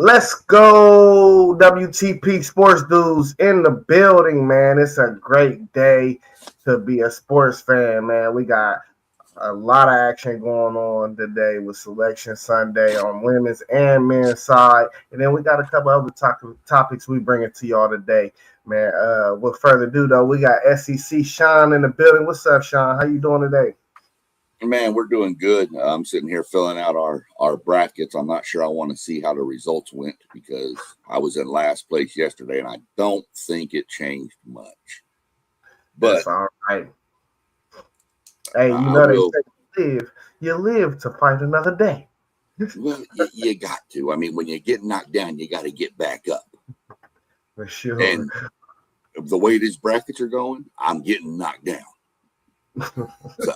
Let's go, WTP Sports Dudes in the building, man. It's a great day to be a sports fan, man. We got a lot of action going on today with Selection Sunday on women's and men's side. And then we got a couple other topics we bring it to y'all today, man. With further ado, though, we got SEC Sean in the building. What's up, Sean? How you doing today? Man, we're doing good. I'm sitting here filling out our brackets. I'm not sure I want to see how the results went because I was in last place yesterday, and I don't think it changed much. But that's all right. Hey, you know they say you live to fight another day. Well, you got to. I mean, when you get knocked down, you got to get back up. For sure. And the way these brackets are going, I'm getting knocked down. So.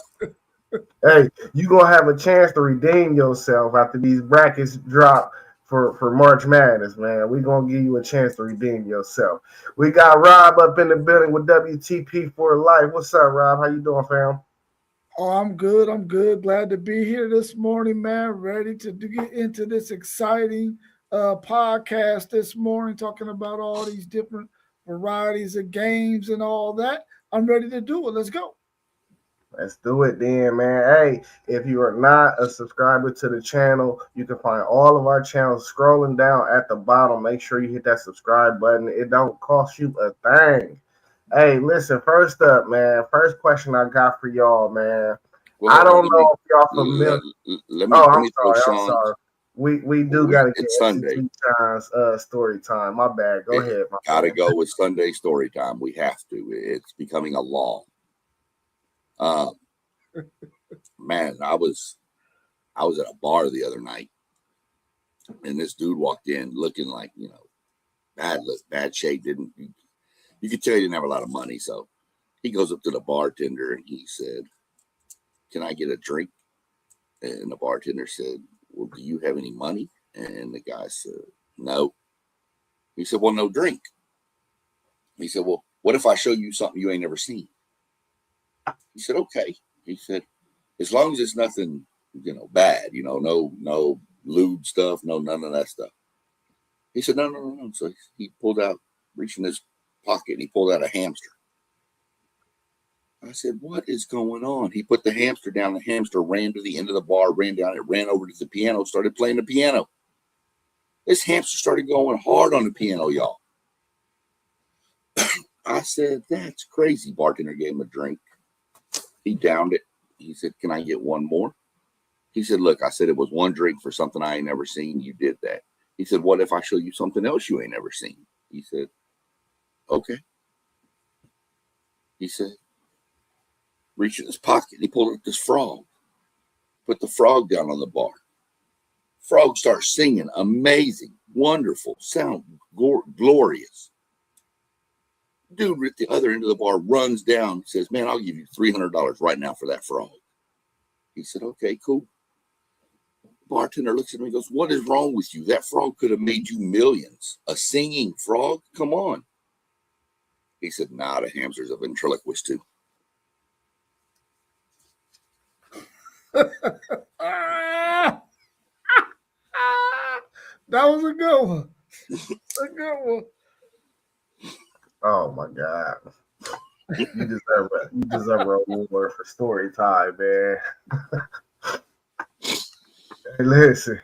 Hey, you gonna have a chance to redeem yourself after these brackets drop for March Madness, man. We're gonna give you a chance to redeem yourself. We got Rob up in the building with WTP for life. What's up, Rob? How you doing, fam? Oh, I'm good. I'm good. Glad to be here this morning, man. Ready to get into this exciting podcast this morning, talking about all these different varieties of games and all that. I'm ready to do it. Let's go. Let's do it then, man. Hey, if you are not a subscriber to the channel, you can find all of our channels scrolling down at the bottom. Make sure you hit that subscribe button. It don't cost you a thing. Hey, listen, first up, man. First question I got for y'all, man. Well, I don't know if y'all familiar. I'm sorry. We do gotta get Sunday times story time. My bad. Go ahead. Gotta go with Sunday story time. We have to. It's becoming a law. Man, I was at a bar the other night, and this dude walked in looking like, bad shape. You could tell he didn't have a lot of money. So he goes up to the bartender and he said, "Can I get a drink?" And the bartender said, "Well, do you have any money?" And the guy said, "No." He said, "Well, no drink." He said, "Well, what if I show you something you ain't never seen?" He said, "Okay." He said, "As long as it's nothing, bad, no lewd stuff, none of that stuff." He said, No. So he reached in his pocket, and he pulled out a hamster. I said, "What is going on?" He put the hamster down. The hamster ran to the end of the bar, ran down, it ran over to the piano, started playing the piano. This hamster started going hard on the piano, y'all. I said, "That's crazy." Bartender gave him a drink. He downed it. He said, "Can I get one more?" He said, "Look," I said, "it was one drink for something I ain't never seen. You did that." He said, "What if I show you something else you ain't never seen?" He said, "Okay." He said, reached in his pocket. He pulled out this frog, put the frog down on the bar. Frog starts singing. Amazing, wonderful, sound glorious. Dude at the other end of the bar runs down, says, "Man, I'll give you $300 right now for that frog." He said, "Okay, cool." Bartender looks at me and goes, "What is wrong with you? That frog could have made you millions. A singing frog? Come on." He said, "Nah, the hamster's a ventriloquist too." That was a good one. A good one. Oh my God. You deserve a reward for story time, man. Hey, listen.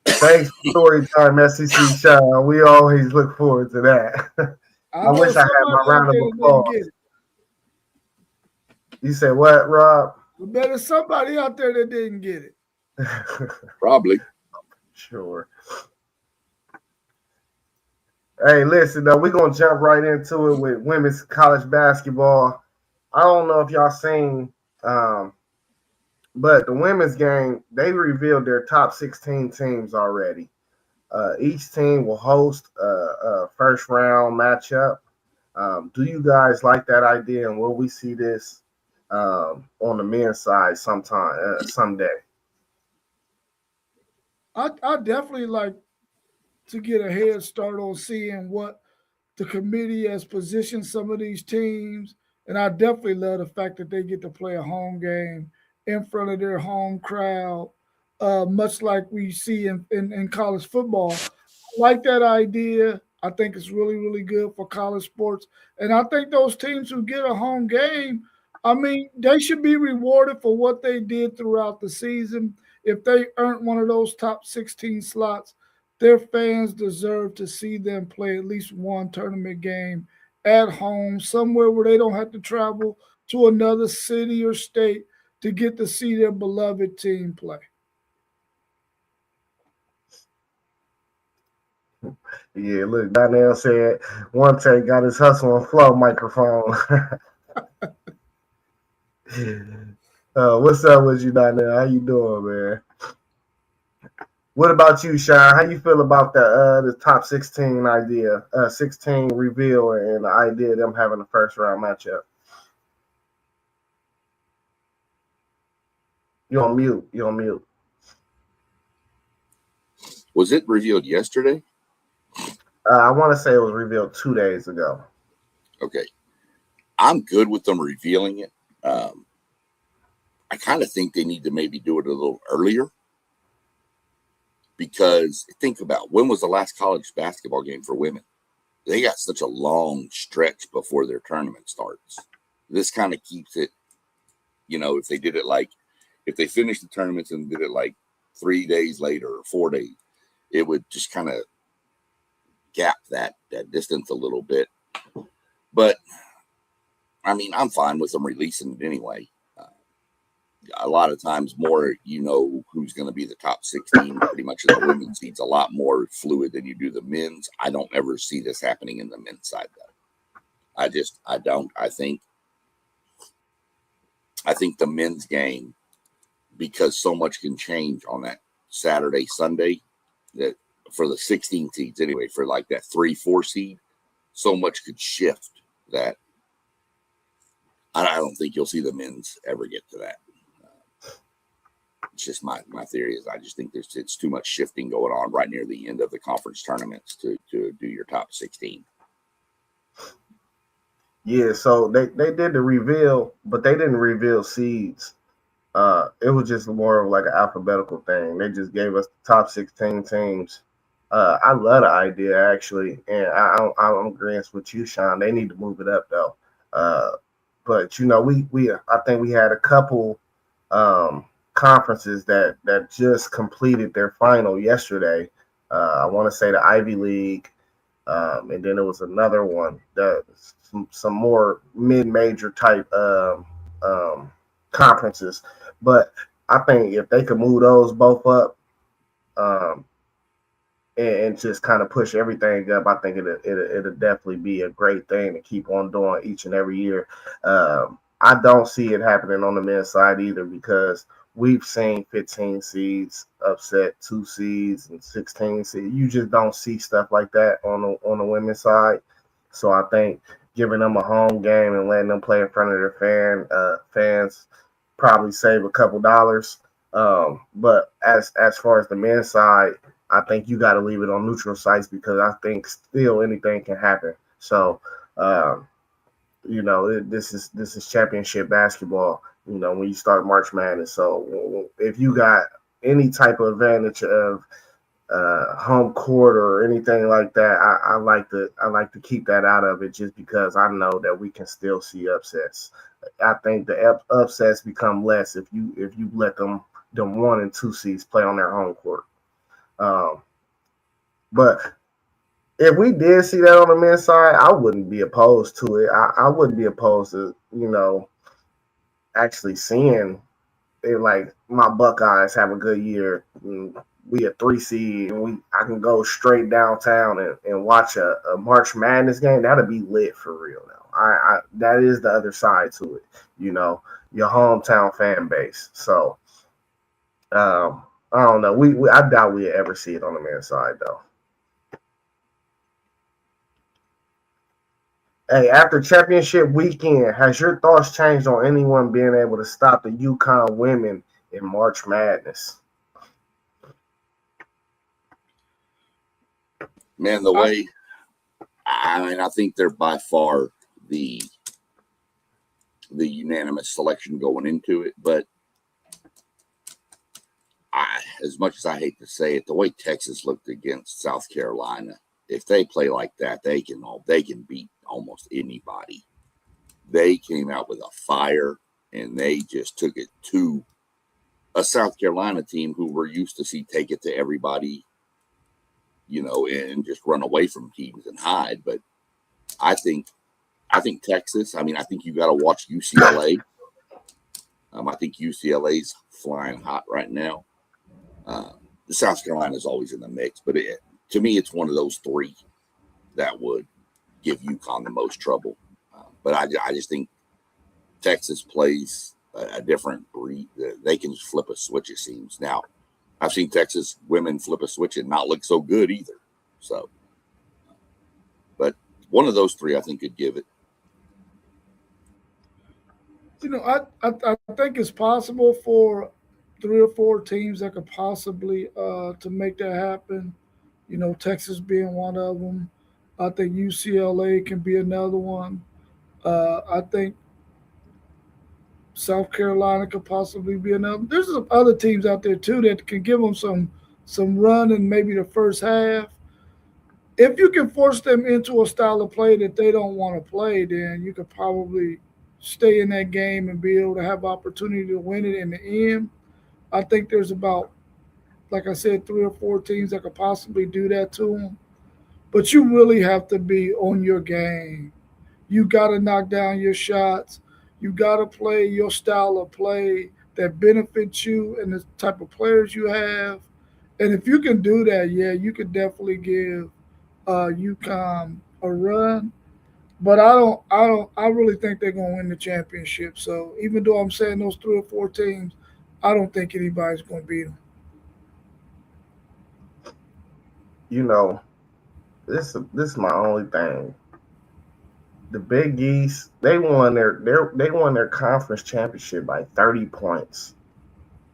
Thanks for story time, SEC Sean. We always look forward to that. I wish I had my round of applause. You said what, Rob? There's somebody out there that didn't get it. Probably. Sure. Hey, listen, though, we're going to jump right into it with women's college basketball. I don't know if y'all seen, but the women's game, they revealed their top 16 teams already. Each team will host a first round matchup. Do you guys like that idea? And will we see this on the men's side someday? I definitely like to get a head start on seeing what the committee has positioned some of these teams. And I definitely love the fact that they get to play a home game in front of their home crowd, much like we see in college football. I like that idea. I think it's really, really good for college sports. And I think those teams who get a home game, I mean, they should be rewarded for what they did throughout the season. If they earned one of those top 16 slots, their fans deserve to see them play at least one tournament game at home, somewhere where they don't have to travel to another city or state to get to see their beloved team play. Yeah, look, Donnell said one take got his hustle and flow microphone. What's up with you, Donnell? How you doing, man? What about you, Sean? How you feel about the top 16 idea, 16 reveal, and the idea of them having a first round matchup? You on mute? You on mute? Was it revealed yesterday? I want to say it was revealed 2 days ago. Okay. I'm good with them revealing it. I kind of think they need to maybe do it a little earlier, because think about, when was the last college basketball game for women? They got such a long stretch before their tournament starts. This kind of keeps it, if they did it if they finished the tournaments and did it like 3 days later or 4 days, it would just kind of gap that distance a little bit. But I mean, I'm fine with them releasing it anyway. A lot of times more, who's going to be the top 16 pretty much in the women's seeds, a lot more fluid than you do the men's. I don't ever see this happening in the men's side, though. I don't. I think the men's game, because so much can change on that Saturday, Sunday, that for the 16 seeds anyway, for like that 3-4 seed, so much could shift that I don't think you'll see the men's ever get to that. It's just my theory is I just think it's too much shifting going on right near the end of the conference tournaments to do your top 16. Yeah, so they did the reveal, but they didn't reveal seeds. It was just more of like an alphabetical thing. They just gave us the top 16 teams. I love the idea, actually, and I'm agreeing with you, Sean. They need to move it up, though. But I think we had a couple conferences that just completed their final yesterday. I want to say the Ivy League, and then there was another one that some more mid-major type conferences. But I think if they could move those both up, and just kind of push everything up, I think it'll definitely be a great thing to keep on doing each and every year. I don't see it happening on the men's side either, because we've seen 15 seeds upset 2 seeds and 16 seeds. You just don't see stuff like that on the women's side. So I think giving them a home game and letting them play in front of their fans probably save a couple dollars. But as far as the men's side, I think you got to leave it on neutral sites, because I think still anything can happen. So, this is championship basketball, when you start March Madness. So if you got any type of advantage of home court or anything like that, I like to keep that out of it, just because I know that we can still see upsets. I think the upsets become less if you let them 1 and 2 seeds play on their home court. But if we did see that on the men's side, I wouldn't be opposed to it. I wouldn't be opposed to, actually seeing it, like my Buckeyes have a good year. We a 3 seed, and I can go straight downtown and watch a March Madness game. That'd be lit for real now. I that is the other side to it, your hometown fan base. So I don't know. I doubt we'll ever see it on the men's side, though. Hey, after championship weekend, has your thoughts changed on anyone being able to stop the UConn women in March Madness? Man, I think they're by far the unanimous selection going into it, but as much as I hate to say it, the way Texas looked against South Carolina, if they play like that, they can beat almost anybody. They came out with a fire, and they just took it to a South Carolina team who we're used to see take it to everybody, and just run away from teams and hide. But I think Texas. I mean, I think you got to watch UCLA. I think UCLA's flying hot right now. The South Carolina is always in the mix, but to me, it's one of those three that would give UConn the most trouble. But I just think Texas plays a different breed. They can just flip a switch, it seems. Now, I've seen Texas women flip a switch and not look so good either. So, but one of those three, I think, could give it. I think it's possible for 3 or 4 teams that could possibly to make that happen. Texas being one of them. I think UCLA can be another one. I think South Carolina could possibly be another. There's some other teams out there too that can give them some run in maybe the first half. If you can force them into a style of play that they don't want to play, then you could probably stay in that game and be able to have opportunity to win it in the end. I think there's about, like I said, 3 or 4 teams that could possibly do that to them. But you really have to be on your game. You got to knock down your shots. You got to play your style of play that benefits you and the type of players you have. And if you can do that, yeah, you could definitely give UConn a run. But I really think they're gonna win the championship. So even though I'm saying those 3 or 4 teams, I don't think anybody's gonna beat them. This is my only thing. The Big East, they won their conference championship by 30 points.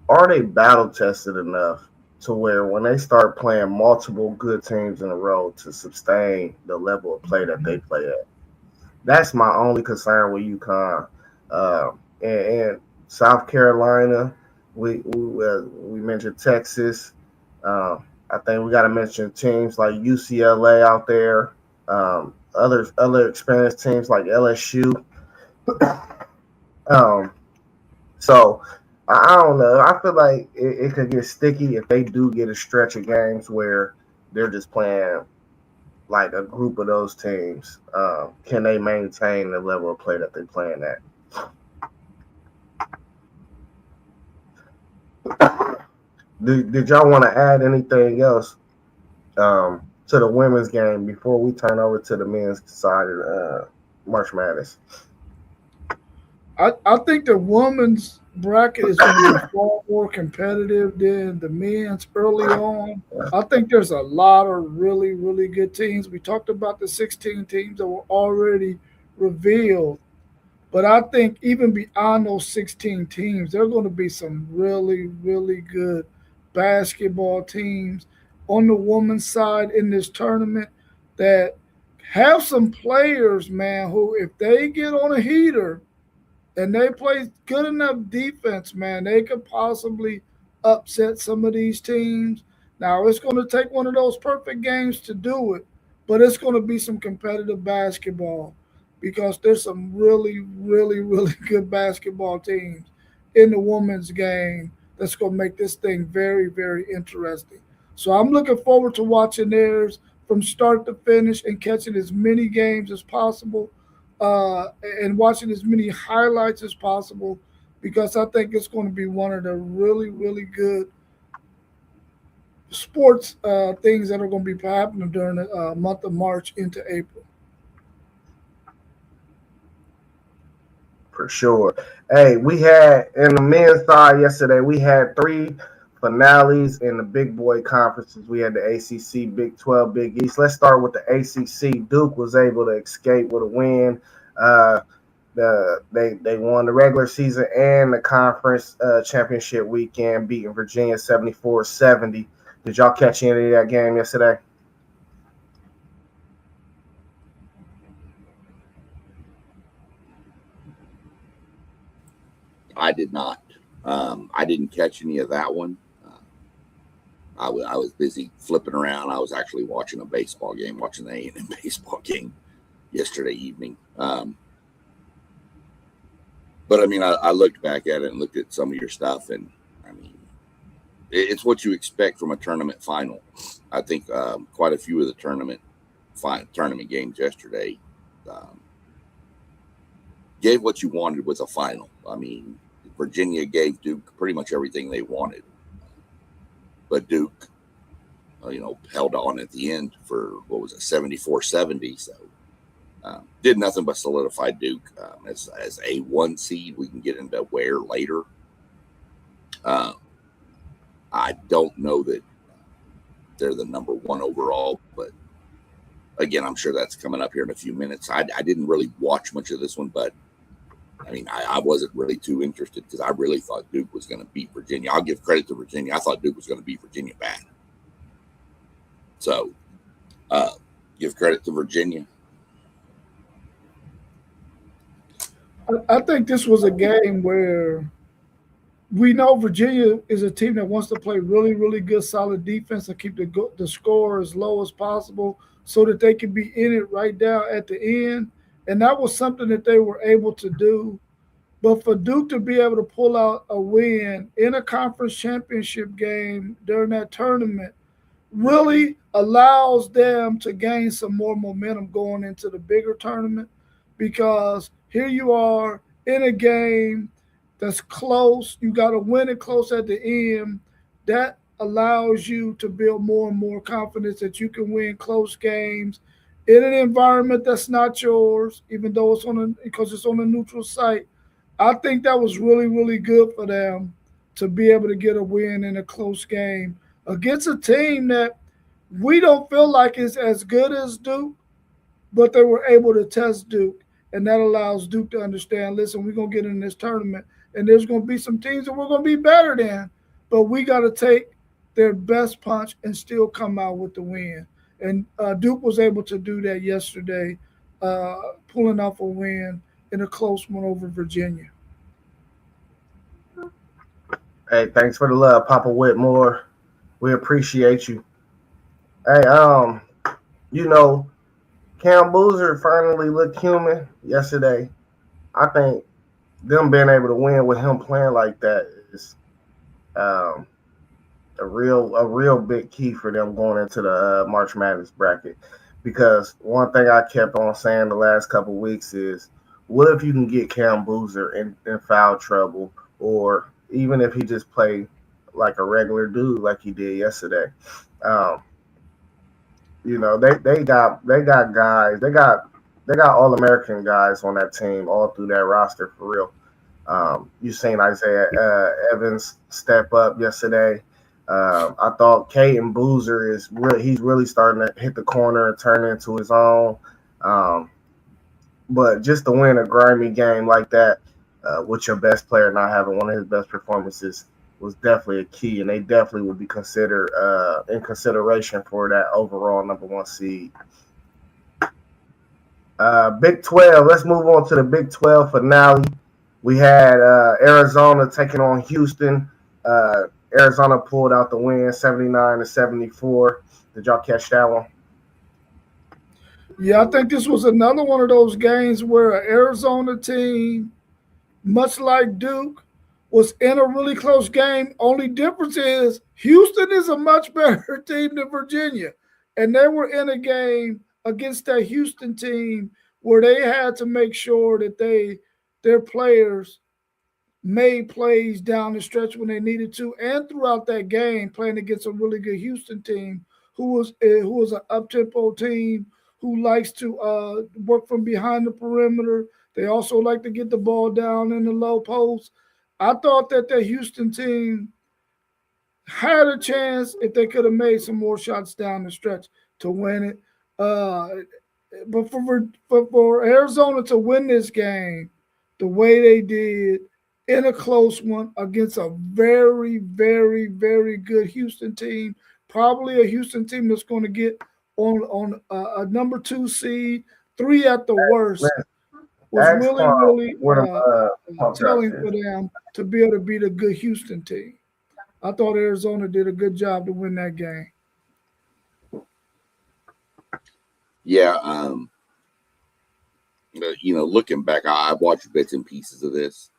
Are they battle tested enough to where when they start playing multiple good teams in a row to sustain the level of play that they play at? That's my only concern with UConn. And South Carolina, we mentioned Texas. I think we got to mention teams like UCLA out there. Other experienced teams like LSU. Um, so I don't know. I feel like it could get sticky if they do get a stretch of games where they're just playing like a group of those teams. Can they maintain the level of play that they're playing at? Did y'all want to add anything else to the women's game before we turn over to the men's side of March Madness? I think the women's bracket is going to be far more competitive than the men's early on. I think there's a lot of really, really good teams. We talked about the 16 teams that were already revealed, but I think even beyond those 16 teams, there are going to be some really, really good basketball teams on the women's side in this tournament that have some players, man, who if they get on a heater and they play good enough defense, man, they could possibly upset some of these teams. Now, it's going to take one of those perfect games to do it, but it's going to be some competitive basketball because there's some really, really, really good basketball teams in the women's game that's going to make this thing very, very interesting. So I'm looking forward to watching theirs from start to finish and catching as many games as possible and watching as many highlights as possible because I think it's going to be one of the really, really good sports things that are going to be happening during the month of March into April. For sure. Hey, we had in the men's side yesterday, we had 3 finales in the big boy conferences. We had the ACC, Big 12, Big East. Let's start with the ACC. Duke was able to escape with a win. They won the regular season and the conference championship weekend, beating Virginia 74-70. Did y'all catch any of that game yesterday? I did not. I didn't catch any of that one. I was busy flipping around. I was actually watching a baseball game, watching the A&M baseball game yesterday evening. But I mean, I looked back at it and looked at some of your stuff, and I mean, it's what you expect from a tournament final. I think quite a few of the tournament games yesterday gave what you wanted with a final. I mean, Virginia gave Duke pretty much everything they wanted, but Duke, held on at the end for what was it, 74-70. So did nothing but solidify Duke as a 1 seed. We can get into where later. I don't know that they're the number 1 overall, but again, I'm sure that's coming up here in a few minutes. I didn't really watch much of this one, but I mean, I wasn't really too interested because I really thought Duke was going to beat Virginia. I'll give credit to Virginia. I thought Duke was going to beat Virginia bad. So give credit to Virginia. I think this was a game where we know Virginia is a team that wants to play really, really good, solid defense and keep the score as low as possible so that they can be in it right down at the end. And that was something that they were able to do. But for Duke to be able to pull out a win in a conference championship game during that tournament really allows them to gain some more momentum going into the bigger tournament, because here you are in a game that's close. You got to win it close at the end. That allows you to build more and more confidence that you can win close games in an environment that's not yours, even though because it's on a neutral site. I think that was really, really good for them to be able to get a win in a close game against a team that we don't feel like is as good as Duke, but they were able to test Duke. And that allows Duke to understand, listen, we're going to get in this tournament, and there's going to be some teams that we're going to be better than, but we got to take their best punch and still come out with the win. And Duke was able to do that yesterday, pulling off a win in a close one over Virginia. Hey, thanks for the love, Papa Whitmore. We appreciate you. Hey, Cam Boozer finally looked human yesterday. I think them being able to win with him playing like that is a real big key for them going into the March Madness bracket. Because one thing I kept on saying the last couple of weeks is, what if you can get Cam Boozer in foul trouble, or even if he just played like a regular dude like he did yesterday? They got guys, they got All-American guys on that team all through that roster for real. You seen Isaiah Evans step up yesterday. I thought Caden Boozer he's really starting to hit the corner and turn into his own. But just to win a grimy game like that, with your best player not having one of his best performances, was definitely a key, and they definitely would be considered in consideration for that overall number 1 seed. Big 12. Let's move on to the Big 12 finale. We had Arizona taking on Houston. Arizona pulled out the win, 79-74. Did y'all catch that one? Yeah, I think this was another one of those games where an Arizona team, much like Duke, was in a really close game. Only difference is Houston is a much better team than Virginia. And they were in a game against that Houston team where they had to make sure that their players made plays down the stretch when they needed to, and throughout that game, playing against a really good Houston team who was an up-tempo team who likes to work from behind the perimeter. They also like to get the ball down in the low post. I thought that the Houston team had a chance if they could have made some more shots down the stretch to win it. But for Arizona to win this game the way they did in a close one against a very, very, very good Houston team, probably a Houston team that's going to get on a number 2 seed, 3 at the worst, was really telling for them to be able to beat a good Houston team. I thought Arizona did a good job to win that game. Yeah, looking back, I watched bits and pieces of this,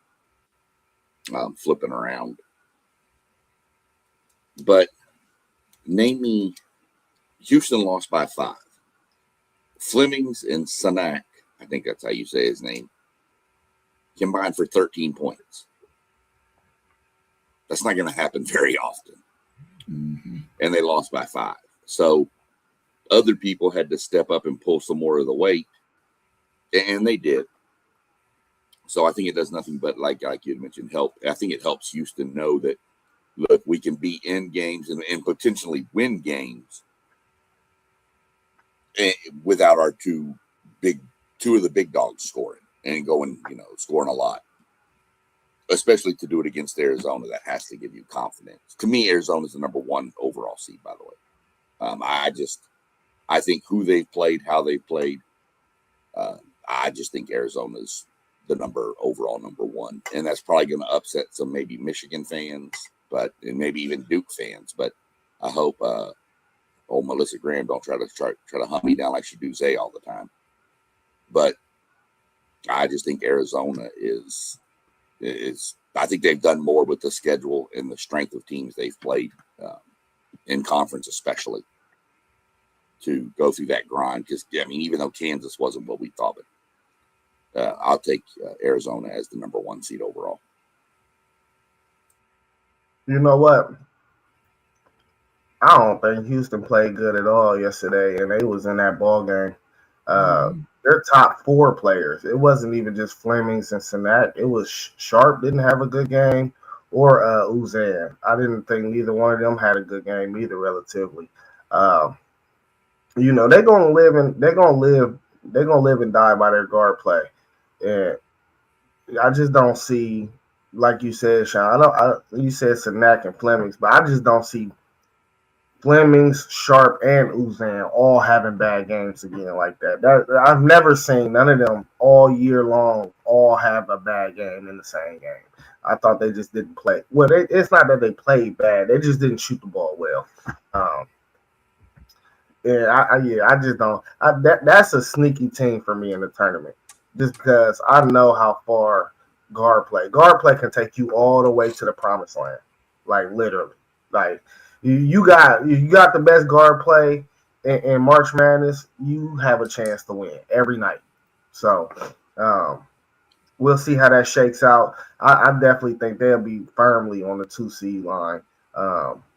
flipping around. But name me, Houston lost by 5. Flemings and Sanak, I think that's how you say his name, combined for 13 points. That's not going to happen very often. Mm-hmm. And they lost by 5. So other people had to step up and pull some more of the weight, and they did. So I think it does nothing but, like you had mentioned, help. I think it helps Houston know that, look, we can be in games and potentially win games without our two of the big dogs scoring and going, scoring a lot. Especially to do it against Arizona, that has to give you confidence. To me, Arizona's the number 1 overall seed, by the way. I think who they've played, how they've played, I just think Arizona's the overall number 1. And that's probably going to upset some maybe Michigan fans, and maybe even Duke fans. But I hope Melissa Graham don't try to hunt me down like she do Zay all the time. But I just think Arizona is I think they've done more with the schedule and the strength of teams they've played in conference, especially to go through that grind. Because even though Kansas wasn't what we thought, but I'll take Arizona as the number 1 seed overall. You know what? I don't think Houston played good at all yesterday, and they was in that ball game. Their top 4 players. It wasn't even just Flemings and Sanak. It was Sharp didn't have a good game, or Uzan. I didn't think neither one of them had a good game either, relatively. They're gonna live and die by their guard play, and I just don't see, like you said, Sean. You said Sanak and Flemings, but I just don't see Flemings, Sharp, and Uzan all having bad games again like that. I've never seen none of them all year long all have a bad game in the same game. I thought they just didn't play. Well, it's not that they played bad; they just didn't shoot the ball well. I just don't. That's a sneaky team for me in the tournament, just because I know how far guard play can take you all the way to the promised land, like literally. Like you got the best guard play in March Madness, you have a chance to win every night. So we'll see how that shakes out. I definitely think they'll be firmly on the 2 seed line.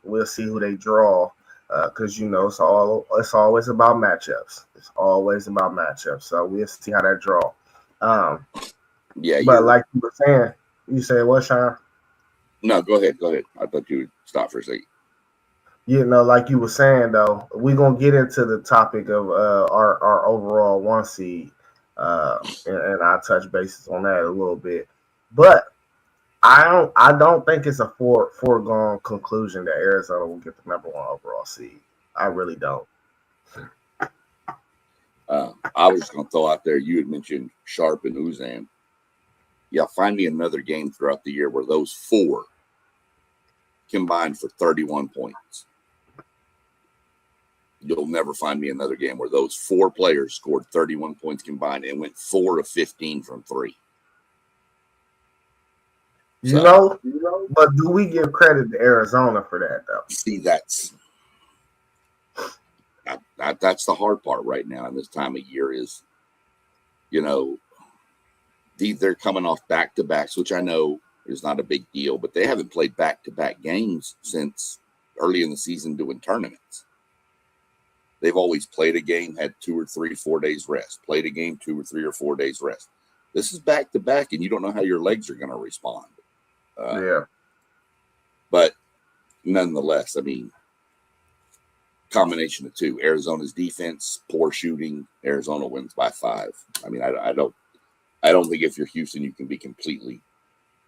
We'll see who they draw. Because it's always about matchups. It's always about matchups. So we'll see how that draw. But like you were saying, you said what, Sean? No, go ahead. I thought you would stop for a second. Like you were saying though, we're gonna get into the topic of our overall 1 seed, and I'll touch bases on that a little bit. But I don't think it's a foregone conclusion that Arizona will get the number 1 overall seed. I really don't. I was just going to throw out there, you had mentioned Sharp and Uzan. Yeah, find me another game throughout the year where those 4 combined for 31 points. You'll never find me another game where those 4 players scored 31 points combined and went 4 of 15 from 3. But do we give credit to Arizona for that, though? See, that's the hard part right now in this time of year is, they're coming off back-to-backs, which I know is not a big deal, but they haven't played back-to-back games since early in the season doing tournaments. They've always played a game, had 2 or 3, 4 days rest, played a game, 2 or 3 or 4 days rest. This is back-to-back, and you don't know how your legs are going to respond. But nonetheless, combination of 2. Arizona's defense, poor shooting. Arizona wins by 5. I don't think if you're Houston, you can be completely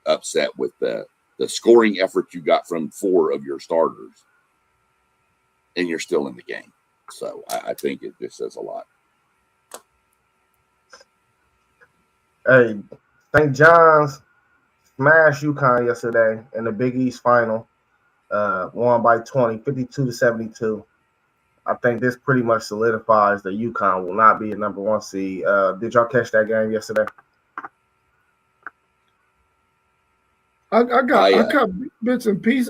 upset with the scoring effort you got from 4 of your starters, and you're still in the game. So I think it just says a lot. Hey, St. John's smashed UConn yesterday in the Big East final. won by 20, 52-72. I think this pretty much solidifies that UConn will not be a number one seed. Did y'all catch that game yesterday? I got bits and pieces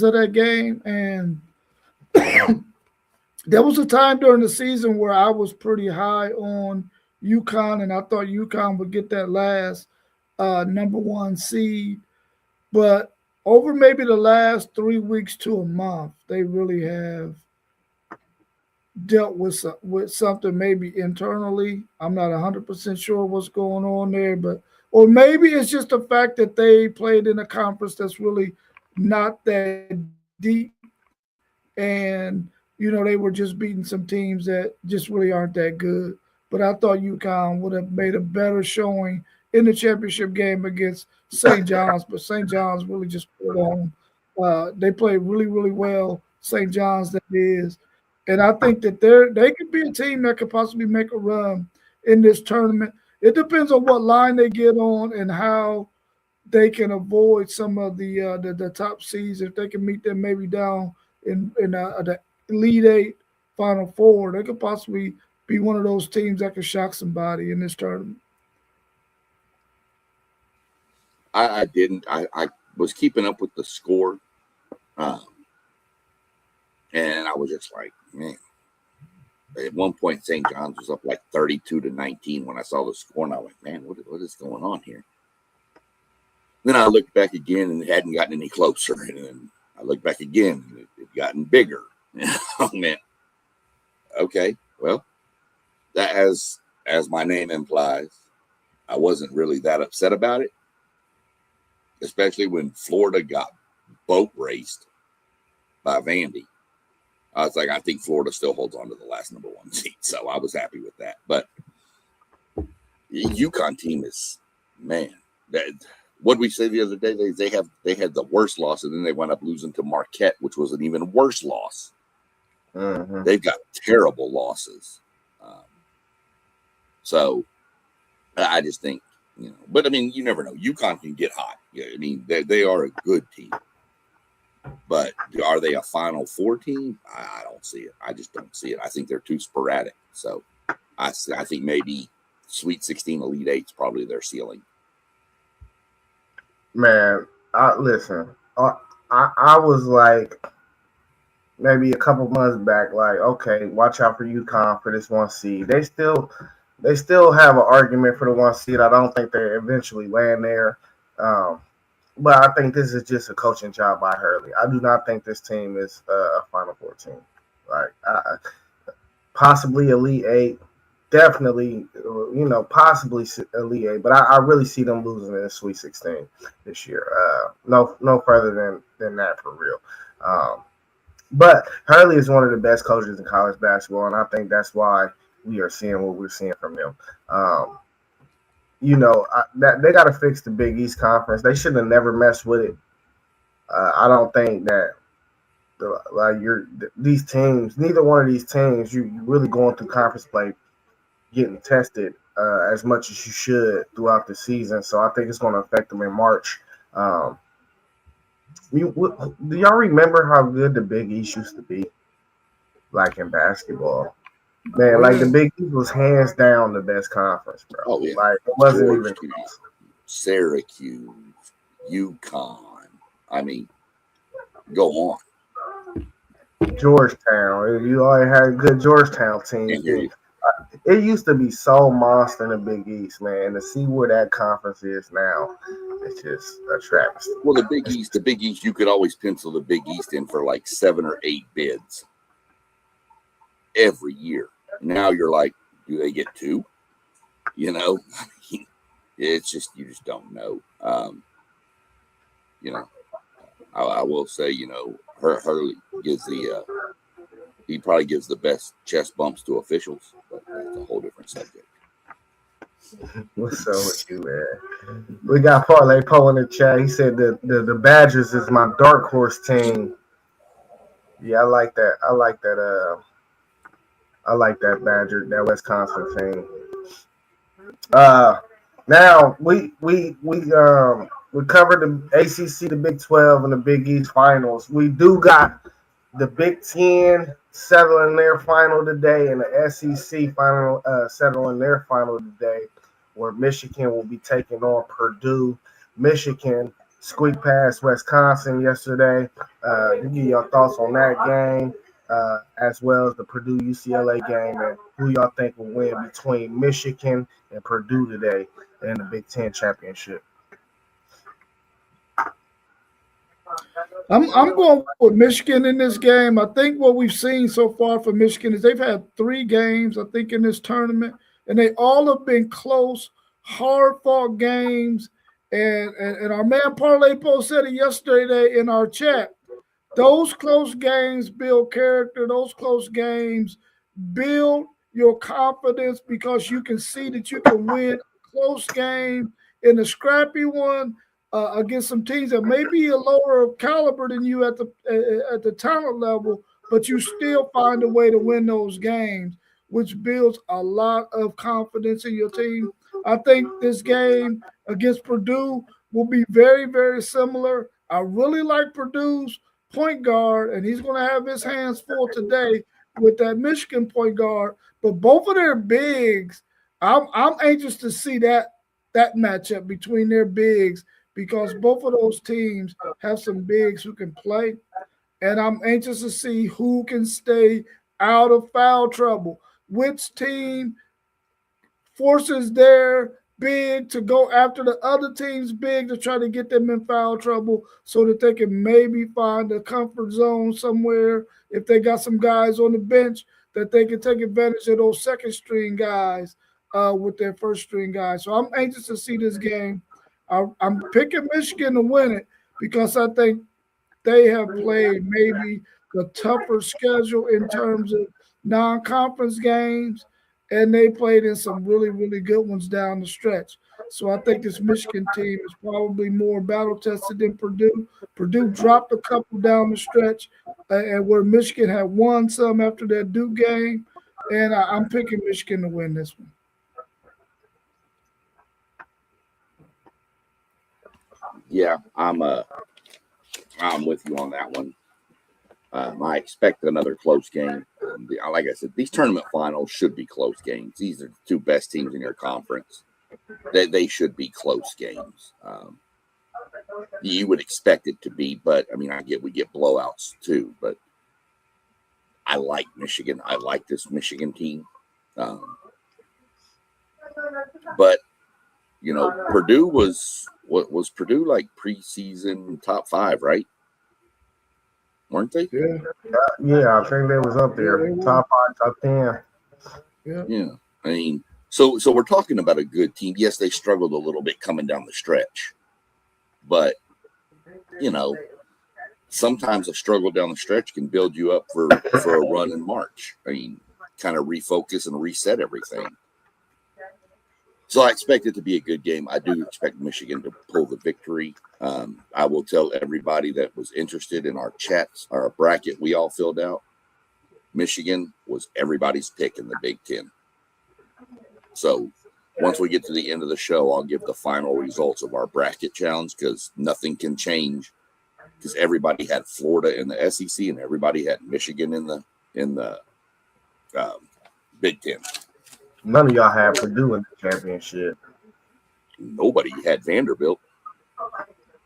of that game, and there was a time during the season where I was pretty high on UConn, and I thought UConn would get that last number one seed. But over maybe the last 3 weeks to a month, they really have dealt with something maybe internally. I'm not 100% sure what's going on there, but or maybe it's just the fact that they played in a conference that's really not that deep, and they were just beating some teams that just really aren't that good. But I thought UConn would have made a better showing in the championship game against St. John's, but St. John's really just put on. They played really, really well. St. John's, that is, and I think that they could be a team that could possibly make a run in this tournament. It depends on what line they get on and how they can avoid some of the top seeds. If they can meet them maybe down in the Elite Eight, Final Four, they could possibly be one of those teams that could shock somebody in this tournament. I didn't. I was keeping up with the score, and I was just like, man. At one point, St. John's was up like 32-19 when I saw the score, and I went, man, what is going on here? Then I looked back again, and it hadn't gotten any closer. And then I looked back again, and it had gotten bigger. Oh, man. Okay, well, that as my name implies, I wasn't really that upset about it, especially when Florida got boat raced by Vandy. I was like, I think Florida still holds on to the last number one seed, so I was happy with that. But the UConn team is, man, what did we say the other day? They had the worst loss, and then they wound up losing to Marquette, which was an even worse loss. Mm-hmm. They've got terrible losses. So I just think, but I mean, you never know. UConn can get hot. I mean, they are a good team. But are they a Final Four team? I don't see it. I just don't see it. I think they're too sporadic. So I think maybe Sweet 16 Elite 8 is probably their ceiling. Man, listen, I was like maybe a couple months back, like, okay, watch out for UConn for this one seed. They still have an argument for the one seed. I don't think they eventually land there. But I think this is just a coaching job by Hurley. I do not think this team is a Final Four team. Like, possibly Elite Eight, definitely, possibly Elite Eight. But I really see them losing in the Sweet 16 this year. No further than that for real. But Hurley is one of the best coaches in college basketball, and I think that's why we are seeing what we're seeing from them. That they got to fix the Big East Conference. They should have never messed with it. I don't think that these teams, neither one of these teams, you really going through conference play, getting tested as much as you should throughout the season. So I think it's going to affect them in March. Do y'all remember how good the Big East used to be, like in basketball? Man, like the Big East was hands down the best conference, bro. Oh, yeah. Like, it wasn't even close. Syracuse, UConn. I mean, go on. Georgetown. You already had a good Georgetown team. It used to be so monster in the Big East, man. To see where that conference is now, it's just a travesty. Well, the Big East, you could always pencil the Big East in for like 7 or 8 bids every year. Now you're like, do they get 2? It's just, you just don't know. I will say, Hurley gives he probably gives the best chest bumps to officials, but that's a whole different subject. What's up with you, man? We got Parlay Poe in the chat. He said that the Badgers is my dark horse team. Yeah, I like that. I like that Badger, that Wisconsin team. Now we we covered the ACC, the Big 12, and the Big East finals. We do got the Big 10 settling their final today, and the SEC final settling their final today, where Michigan will be taking on Purdue. Michigan squeaked past Wisconsin yesterday. Give me your thoughts on that game, as well as the Purdue UCLA game, and who y'all think will win between Michigan and Purdue today in the Big 10 championship. I'm going with Michigan in this game. I think what we've seen so far from Michigan is they've had 3 games, I think, in this tournament, and they all have been close, hard-fought games. And our man Parlay Post said it yesterday in our chat. Those close games build character. Those close games build your confidence because you can see that you can win a close game in a scrappy one against some teams that may be a lower caliber than you at the talent level, but you still find a way to win those games, which builds a lot of confidence in your team. I think this game against Purdue will be very, very similar. I really like Purdue's point guard, and he's going to have his hands full today with that Michigan point guard. But both of their bigs, I'm anxious to see that matchup between their bigs because both of those teams have some bigs who can play. And I'm anxious to see who can stay out of foul trouble. Which team forces their big to go after the other team's big to try to get them in foul trouble so that they can maybe find a comfort zone somewhere if they got some guys on the bench that they can take advantage of those second string guys with their first string guys. So I'm anxious to see this game. I'm picking Michigan to win it because I think they have played maybe the tougher schedule in terms of non-conference games, and they played in some really, really good ones down the stretch. So I think this Michigan team is probably more battle-tested than Purdue. Purdue dropped a couple down the stretch, and where Michigan had won some after that Duke game, and I'm picking Michigan to win this one. Yeah, I'm with you on that one. I expect another close game. Like I said, these tournament finals should be close games. These are the 2 best teams in your conference. They should be close games. You would expect it to be, but I mean, we get blowouts too. But I like Michigan. I like this Michigan team. But you know, Purdue was Purdue like preseason top 5, right? Weren't they? Yeah, I think they was up there, top 5, top 10. Yeah. I mean, so we're talking about a good team. Yes, they struggled a little bit coming down the stretch, but you know, sometimes a struggle down the stretch can build you up for a run in March. I mean, kind of refocus and reset everything. So I expect it to be a good game. I do expect Michigan to pull the victory. I will tell everybody that was interested in our chats, our bracket we all filled out. Michigan was everybody's pick in the Big 10. So once we get to the end of the show, I'll give the final results of our bracket challenge because nothing can change because everybody had Florida in the SEC and everybody had Michigan in the Big 10. None of y'all had Purdue in the championship. Nobody had Vanderbilt.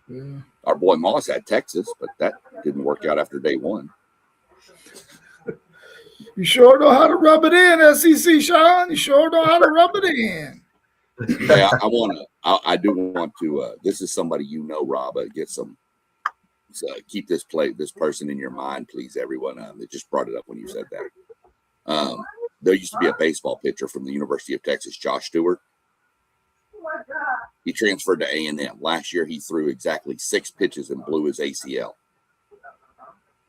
Yeah. Our boy Moss had Texas, but that didn't work out after day 1. You sure know how to rub it in, SEC, Sean. You sure know how to rub it in. Yeah, I do want to. This is somebody you know, Rob. Get some. Keep this person in your mind, please, everyone. They just brought it up when you said that. There used to be a baseball pitcher from the University of Texas, Josh Stewart. He transferred to A&M. Last year, he threw exactly 6 pitches and blew his ACL.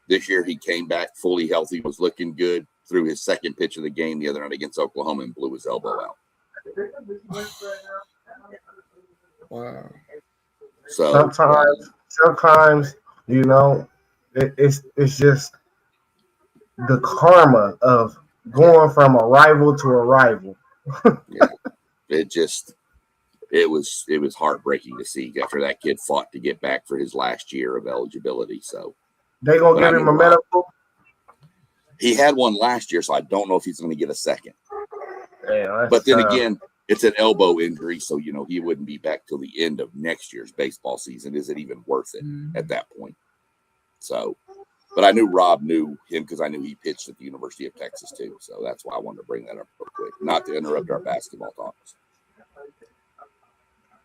This year, he came back fully healthy, was looking good, threw his second pitch of the game the other night against Oklahoma and blew his elbow out. Wow. So sometimes you know, it's just the karma of going from a rival to a rival. Yeah, it just it was heartbreaking to see after that kid fought to get back for his last year of eligibility. So they gonna give him a medical. He had one last year, so I don't know if he's going to get a second. Yeah, but then again, it's an elbow injury, so he wouldn't be back till the end of next year's baseball season. Is it even worth it at that point? So, but I knew Rob knew him because I knew he pitched at the University of Texas too. So that's why I wanted to bring that up real quick, not to interrupt our basketball talks.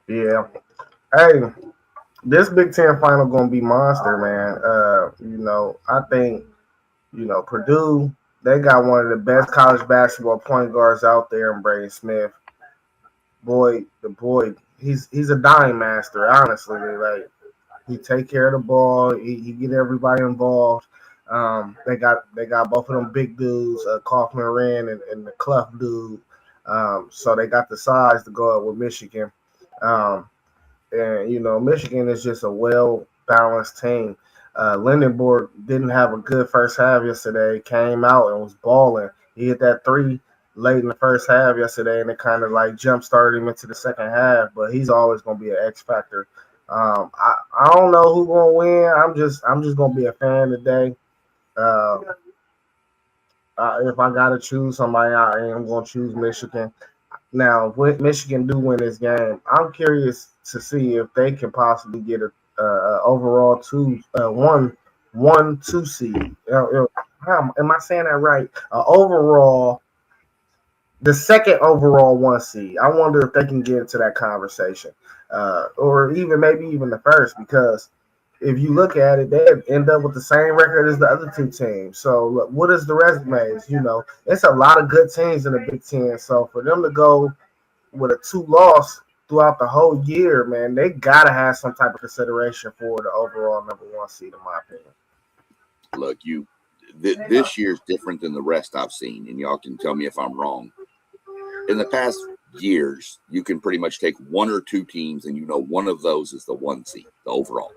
Yeah. Hey, this Big Ten final gonna be monster, man. I think, Purdue, they got one of the best college basketball point guards out there in Braden Smith. Boy, he's a dime master, honestly. Like, he take care of the ball, he get everybody involved. They got both of them big dudes, Kaufman Wren and the Clough dude. So they got the size to go up with Michigan. And Michigan is just a well-balanced team. Lindenborg didn't have a good first half yesterday. Came out and was balling. He hit that three late in the first half yesterday, and it kind of like jump-started him into the second half. But he's always going to be an X factor. I don't know who's going to win. I'm just going to be a fan today. If I got to choose somebody, I am going to choose Michigan. Now, if Michigan do win this game, I'm curious to see if they can possibly get a overall 1-2 seed. Am I saying that right? The second overall 1 seed. I wonder if they can get into that conversation, or maybe even the first, because if you look at it, they end up with the same record as the other two teams. So what is the resumes? It's a lot of good teams in the Big Ten. So for them to go with a 2-loss throughout the whole year, man, they gotta have some type of consideration for the overall number 1 seed, in my opinion. Look, this year's different than the rest I've seen, and y'all can tell me if I'm wrong. In the past years, you can pretty much take 1 or 2 teams, and one of those is the 1 seed, the overall.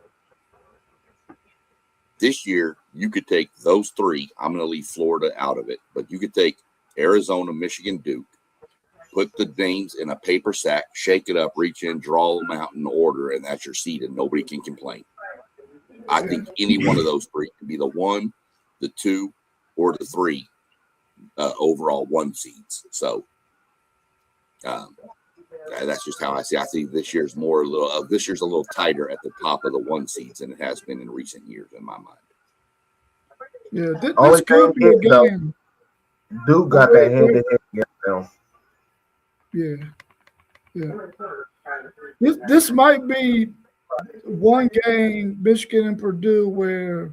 This year, you could take those 3. I'm going to leave Florida out of it, but you could take Arizona, Michigan, Duke, put the names in a paper sack, shake it up, reach in, draw them out in order, and that's your seed, and nobody can complain. I think any one of those 3 can be the 1, the 2, or the 3 overall 1 seeds. So that's just how I see. I think this year's a little tighter at the top of the 1 seeds than it has been in recent years, in my mind. Yeah, this could be a game. Duke got that head-to-head against them. Yeah. This might be one game, Michigan and Purdue, where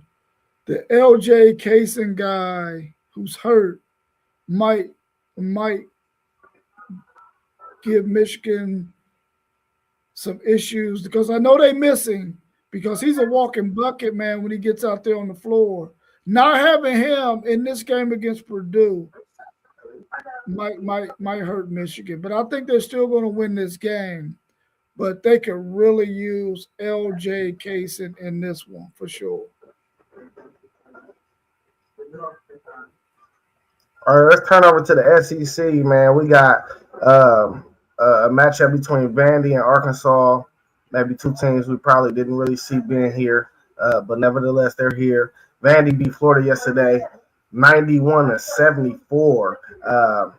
the LJ Kaysen guy who's hurt might give Michigan some issues, because I know they miss him, because he's a walking bucket, man, when he gets out there on the floor. Not having him in this game against Purdue might hurt Michigan, but I think they're still going to win this game. But they could really use LJ Kaysen in this one for sure. All right, let's turn over to the SEC, man. We got a matchup between Vandy and Arkansas. Maybe 2 teams we probably didn't really see being here, but nevertheless, they're here. Vandy beat Florida yesterday, 91-74,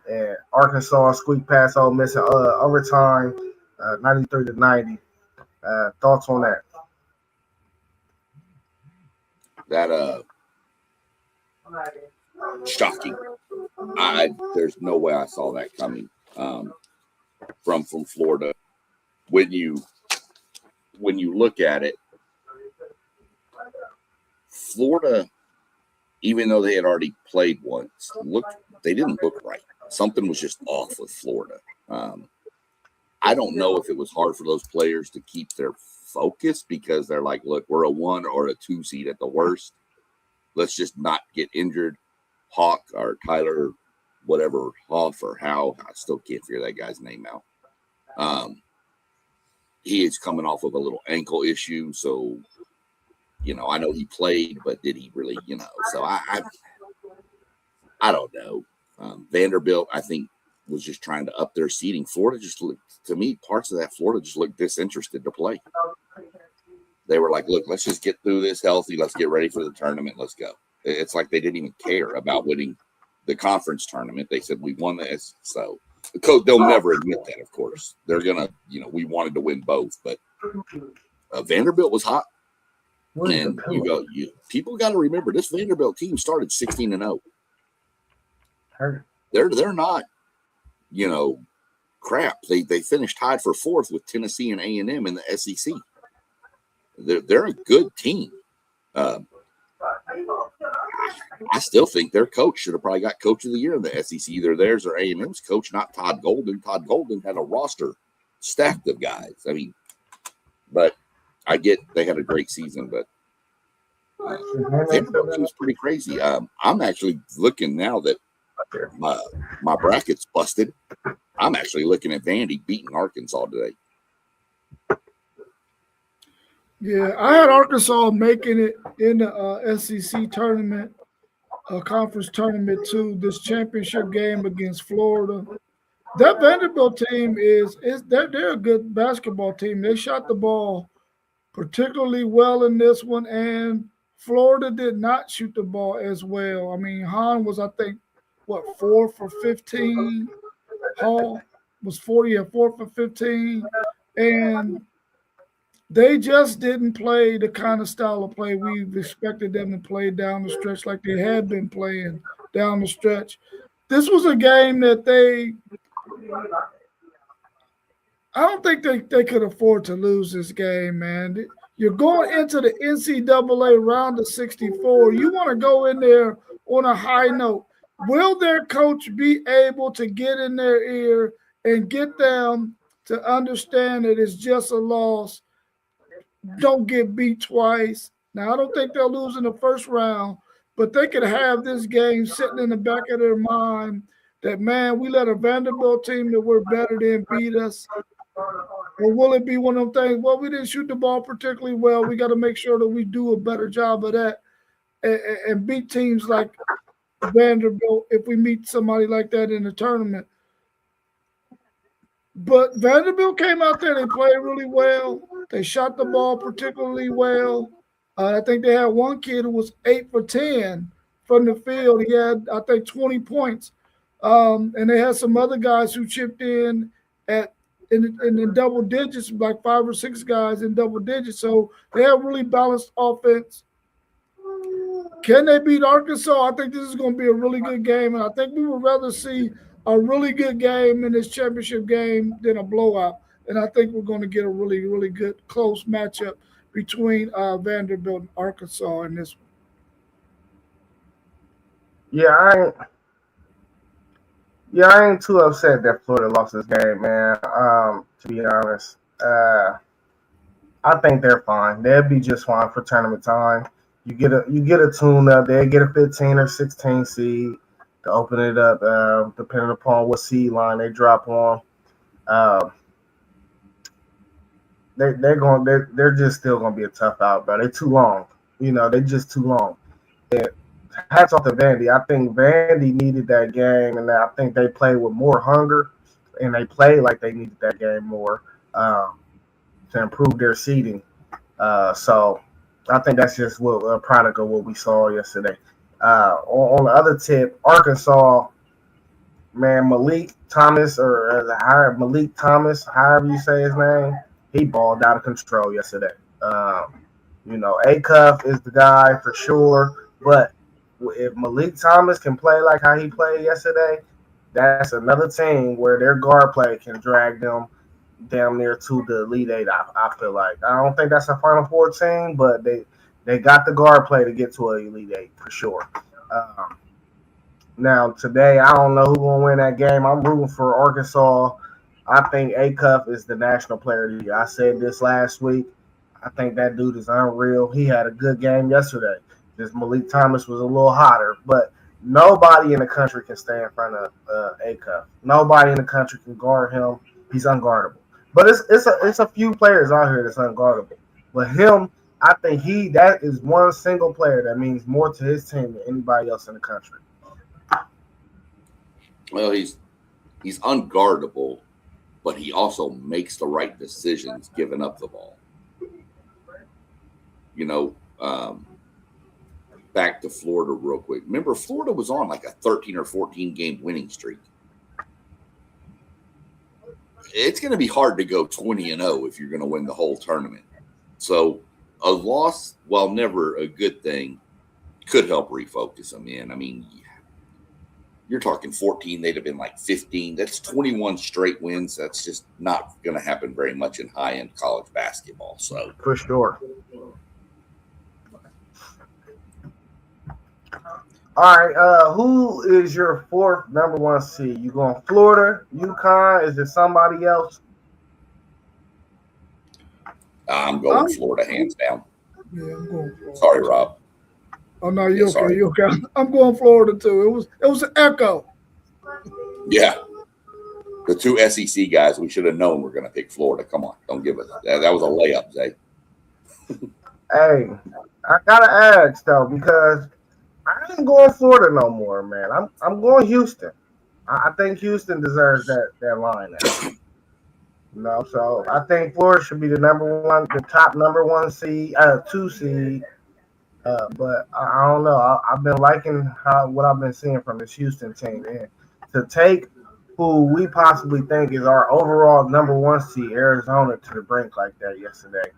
and Arkansas squeaked past Ole Miss in overtime, 93-90. Thoughts on that? That shocking. There's no way I saw that coming from Florida. When you look at it, Florida, even though they had already played once, they didn't look right. Something was just off with Florida. I don't know if it was hard for those players to keep their focus, because they're like, look, we're a 1 or a 2 seed at the worst. Let's just not get injured. Hawk or Tyler, whatever, Hoff or Howe, I still can't figure that guy's name out. He is coming off of a little ankle issue, so I know he played, but did he really? So I don't know. Vanderbilt, I think was just trying to up their seeding. Florida just looked, to me, parts of that Florida just looked disinterested to play. They were like, look, let's just get through this healthy. Let's get ready for the tournament. Let's go. It's like they didn't even care about winning the conference tournament. They said, we won this. So the coach, they'll never admit that, of course. They're going to, we wanted to win both. But Vanderbilt was hot. And people got to remember, this Vanderbilt team started 16-0. They're not, crap. They finished tied for fourth with Tennessee and A&M in the SEC. They're a good team. I still think their coach should have probably got Coach of the Year in the SEC, either theirs or A&M's coach, not Todd Golden. Todd Golden had a roster stacked of guys. I mean, but I get they had a great season, but Vanderbilt was pretty crazy. I'm actually looking now that my bracket's busted. I'm actually looking at Vandy beating Arkansas today. Yeah, I had Arkansas making it in the SEC tournament, conference tournament too. This championship game against Florida. That Vanderbilt team they're a good basketball team. They shot the ball particularly well in this one, and Florida did not shoot the ball as well. I mean, Hahn was, I think, 4 for 15. Hall was 4 for 15, and they just didn't play the kind of style of play we've expected them to play down the stretch like they had been playing down the stretch. This was a game that I don't think they could afford to lose this game, man. You're going into the NCAA round of 64. You want to go in there on a high note. Will their coach be able to get in their ear and get them to understand that it's just a loss? Don't get beat twice. Now, I don't think they'll lose in the first round, but they could have this game sitting in the back of their mind that, man, we let a Vanderbilt team that we're better than beat us. Or will it be one of them things, well, we didn't shoot the ball particularly well. We got to make sure that we do a better job of that and beat teams like Vanderbilt if we meet somebody like that in the tournament. But Vanderbilt came out there. They played really well. They shot the ball particularly well. I think they had one kid who was 8 for 10 from the field. He had, I think, 20 points. And they had some other guys who chipped in in double digits, like 5 or 6 guys in double digits. So they have really balanced offense. Can they beat Arkansas? I think this is going to be a really good game, and I think we would rather see a really good game in this championship game than a blowout. And I think we're going to get a really, really good close matchup between Vanderbilt and Arkansas in this one. Yeah, I ain't too upset that Florida lost this game, man. To be honest, I think they're fine. They'll be just fine for tournament time. You get a tune up. They get a 15 or 16 seed to open it up, depending upon what seed line they drop on. They're just still gonna be a tough out, but they're too long. They're just too long. And hats off to Vandy. I think Vandy needed that game, and I think they played with more hunger, and they played like they needed that game more to improve their seeding. So I think that's just a product of what we saw yesterday. On the other tip, Arkansas, man, Malik Thomas, however you say his name, he balled out of control yesterday. A-Cuff is the guy for sure, but if Malik Thomas can play like how he played yesterday, that's another team where their guard play can drag them damn near to the Elite Eight. I feel like I don't think that's a Final Four team, but they got the guard play to get to an Elite Eight for sure. Now today, I don't know who's gonna win that game. I'm rooting for Arkansas. I think A-Cuff is the national player of the year. I said this last week. I think that dude is unreal. He had a good game yesterday. Just Malik Thomas was a little hotter, but nobody in the country can stay in front of A-Cuff. Nobody in the country can guard him. He's unguardable. But it's a few players out here that's unguardable. But him, I think that is one single player that means more to his team than anybody else in the country. Well, he's He's unguardable, but he also makes the right decisions giving up the ball. Back to Florida real quick. Remember, Florida was on like a 13 or 14 game winning streak. It's going to be hard to go 20-0 if you're going to win the whole tournament. So a loss, while never a good thing, could help refocus them in. I mean, you're talking 14, they'd have been like 15. That's 21 straight wins. That's just not going to happen very much in high-end college basketball. So for sure. All right, who is your fourth number one seed? You going Florida, UConn? Is it somebody else? I'm going Florida, hands down. Yeah, I'm going Florida. Sorry, Rob. Oh no, you're okay. You're okay. I'm going Florida too. It was an echo. Yeah, the two SEC guys. We should have known we're going to pick Florida. Come on, don't give us that. That was a layup, Zay. Hey, I gotta ask though, because I ain't going Florida no more, man. I'm going Houston. I think Houston deserves that line now. So I think Florida should be the top number one seed, 2 seed. But I don't know. I've been liking what I've been seeing from this Houston team. And to take who we possibly think is our overall number one seed, Arizona, to the brink like that yesterday,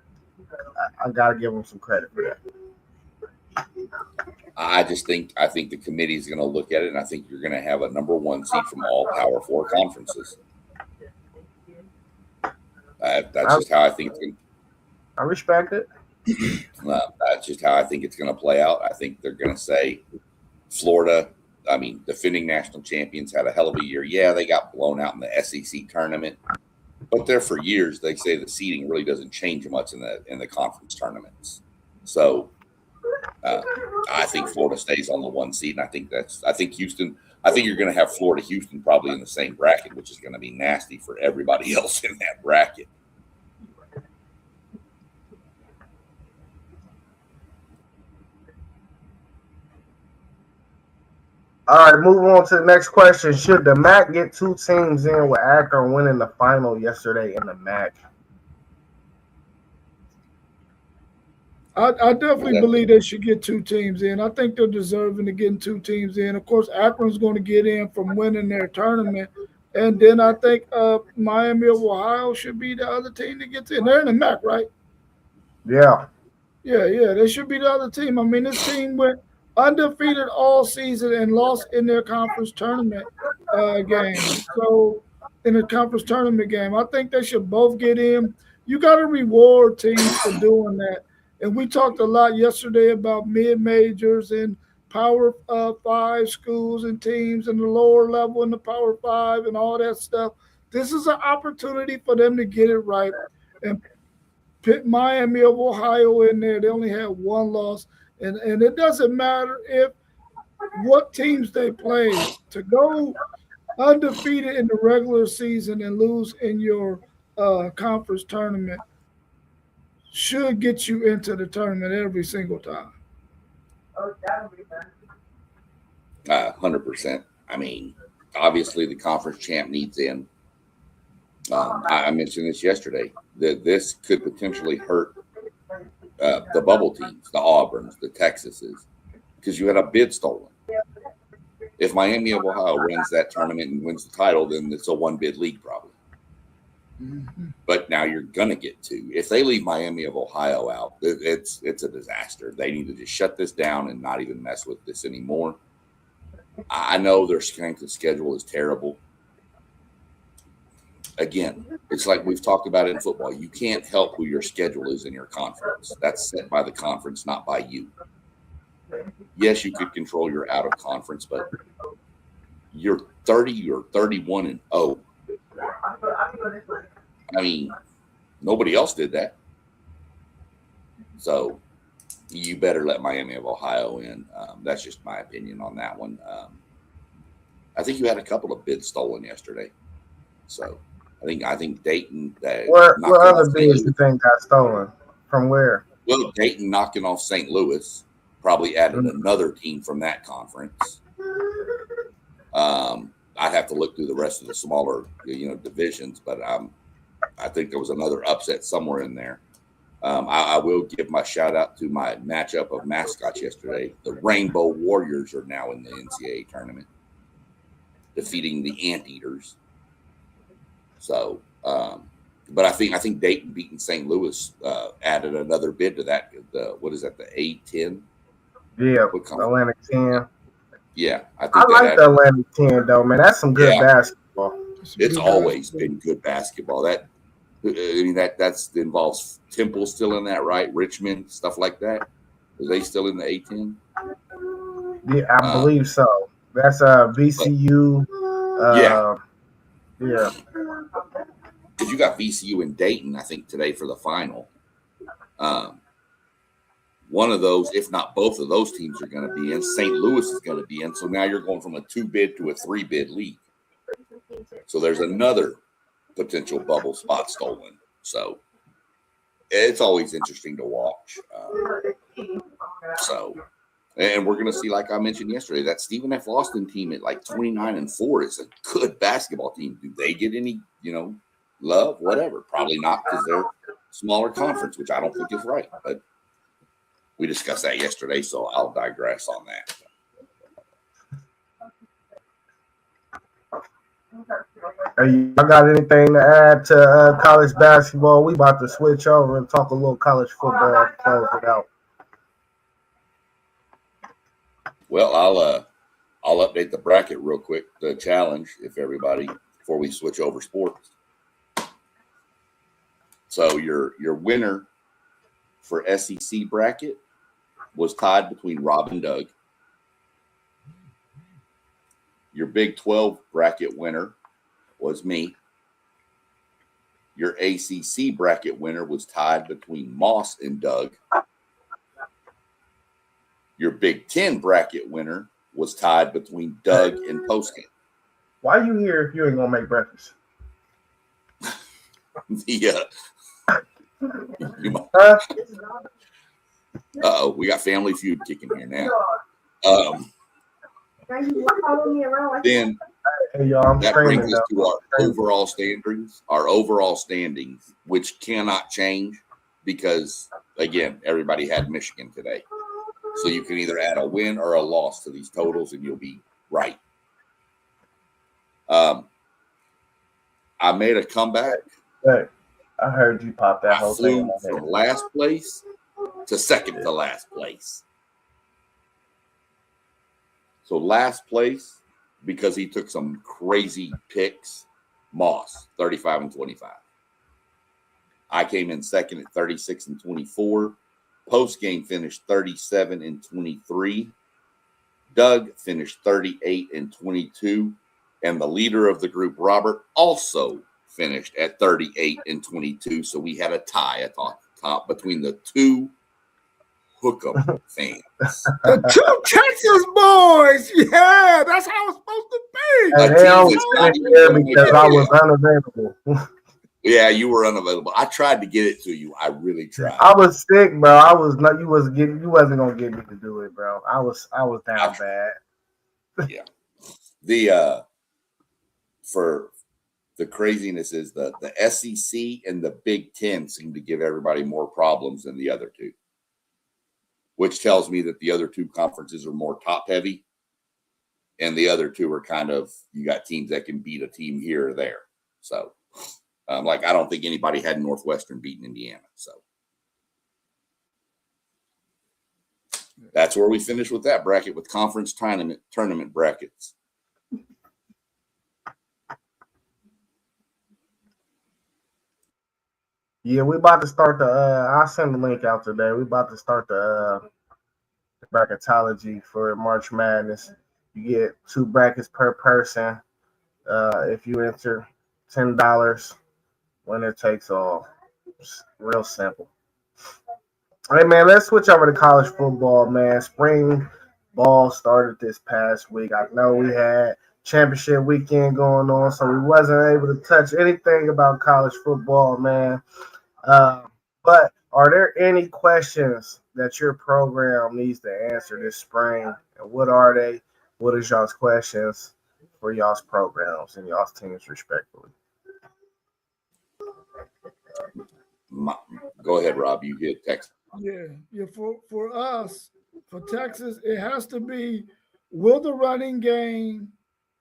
I got to give them some credit for that. I think the committee is going to look at it, and I think you're going to have a number one seed from all Power 4 conferences. That's just how I think it's going to. I respect it. That's just how I think it's going to play out. I think they're going to say Florida, defending national champions, had a hell of a year. Yeah, they got blown out in the SEC tournament, but there for years they say the seeding really doesn't change much in the conference tournaments. So I think Florida stays on the 1 seed, and I think Houston. I think you're going to have Florida, Houston probably in the same bracket, which is going to be nasty for everybody else in that bracket. All right, moving on to the next question. Should the MAC get 2 teams in with Akron winning the final yesterday in the MAC? I definitely believe they should get 2 teams in. I think they're deserving of getting 2 teams in. Of course, Akron's going to get in from winning their tournament. And then I think Miami of Ohio should be the other team that gets in. They're in the MAC, right? Yeah. Yeah. They should be the other team. I mean, this team went undefeated all season and lost in their conference tournament game. So, in the conference tournament game, I think they should both get in. You got to reward teams for doing that. And we talked a lot yesterday about mid-majors and Power 5 schools and teams and the lower level in the Power 5 and all that stuff. This is an opportunity for them to get it right and put Miami of Ohio in there. They only had 1 loss. And it doesn't matter what teams they play. To go undefeated in the regular season and lose in your conference tournament should get you into the tournament every single time. 100%. Obviously the conference champ needs in. I mentioned this yesterday, that this could potentially hurt the bubble teams, the Auburns, the Texases, because you had a bid stolen. If Miami of Ohio wins that tournament and wins the title, then it's a 1-bid league probably. Mm-hmm. But now you're going to get 2. If they leave Miami of Ohio out, it's a disaster. They need to just shut this down and not even mess with this anymore. I know their strength of schedule is terrible. Again, it's like we've talked about in football. You can't help who your schedule is in your conference. That's set by the conference, not by you. Yes, you could control your out of conference, but you're 30 or 31 and 0. Nobody else did that. So you better let Miami of Ohio in. That's just my opinion on that one. I think you had a couple of bids stolen yesterday. So I think Dayton. What other bids you think got stolen? From where? Well, Dayton knocking off St. Louis probably added another team from that conference. I I'd have to look through the rest of the smaller, divisions, but I think there was another upset somewhere in there. I will give my shout out to my matchup of mascots yesterday. The Rainbow Warriors are now in the NCAA tournament, defeating the Anteaters. So, but I think Dayton beating St. Louis added another bid to that. What is that? The A10? Yeah, Atlantic 10. Yeah, I like the Atlantic 10 though, man. That's some good basketball. It's always been good basketball. That involves Temple still in that, right? Richmond, stuff like that. Are they still in the A10? Yeah, I believe so. That's VCU. Yeah. Because you got VCU and Dayton, I think, today for the final. One of those, if not both of those teams, are going to be in. St. Louis is going to be in. So now you're going from a 2-bid to a 3-bid league. So there's another potential bubble spot stolen. So it's always interesting to watch. And we're going to see, like I mentioned yesterday, that Stephen F. Austin team at like 29-4 is a good basketball team. Do they get any, love? Whatever. Probably not, because they're smaller conference, which I don't think is right. But we discussed that yesterday, so I'll digress on that. Hey, I got anything to add to college basketball? We about to switch over and talk a little college football and close it out. Well, I'll update the bracket real quick, the challenge, before we switch over sports. So your winner for SEC bracket was tied between Rob and Doug. Your Big 12 bracket winner was me. Your ACC bracket winner was tied between Moss and Doug. Your Big 10 bracket winner was tied between Doug and Postgame. Why are you here if you ain't going to make breakfast? Uh-oh, we got Family Feud kicking here now. Then that brings us to our overall standings. Our overall standings, which cannot change because, again, everybody had Michigan today. So you can either add a win or a loss to these totals, and you'll be right. I made a comeback. Hey, I heard you pop that whole thing. I flew from last place to second to last place. So last place, because he took some crazy picks, Moss, 35-25. I came in second at 36-24. Post game finished 37-23. Doug finished 38-22. And the leader of the group, Robert, also finished at 38-22. So we had a tie at the top between the two Hook'em fans. The two Texas boys. Yeah, that's how it's supposed to be. And they always there because I was unavailable. Yeah, you were unavailable. I tried to get it to you. I really tried. I was sick, bro. I was not. You wasn't gonna get me to do it, bro. I was down bad. Yeah. The for the craziness is the SEC and the Big Ten seem to give everybody more problems than the other two, which tells me that the other two conferences are more top heavy, and the other two are kind of, you got teams that can beat a team here or there. So. I don't think anybody had Northwestern beating Indiana. So that's where we finished with that bracket with conference tournament brackets. Yeah, we about to start the I'll send the link out today. We about to start the bracketology for March Madness. You get 2 brackets per person. If you enter $10. Winner takes all. It's real simple. Hey, man, let's switch over to college football, man. Spring ball started this past week. I know we had championship weekend going on, so we wasn't able to touch anything about college football, man. But are there any questions that your program needs to answer this spring? And what are they? What is y'all's questions for y'all's programs and y'all's teams respectively? Go ahead, Rob. You get Texas. Yeah. For us, for Texas, it has to be, will the running game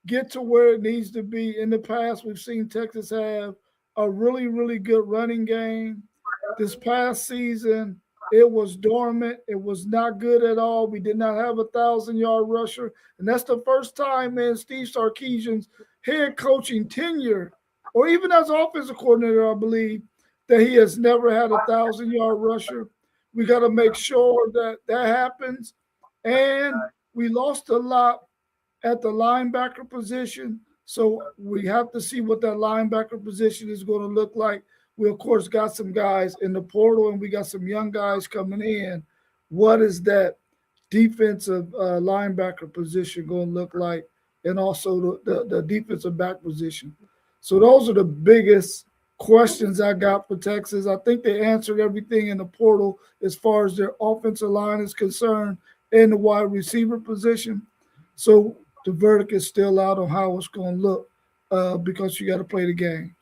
get to where it needs to be? In the past, we've seen Texas have a really, really good running game. This past season, it was dormant. It was not good at all. We did not have 1,000-yard rusher. And that's the first time in Steve Sarkisian's head coaching tenure, or even as offensive coordinator, I believe, that he has never had 1,000-yard rusher. We got to make sure that that happens. And we lost a lot at the linebacker position. So we have to see what that linebacker position is going to look like. We, of course, got some guys in the portal, and we got some young guys coming in. What is that defensive linebacker position going to look like? And also the defensive back position. So those are the biggest questions I got for Texas. I think they answered everything in the portal as far as their offensive line is concerned and the wide receiver position. So the verdict is still out on how it's going to look because you got to play the games.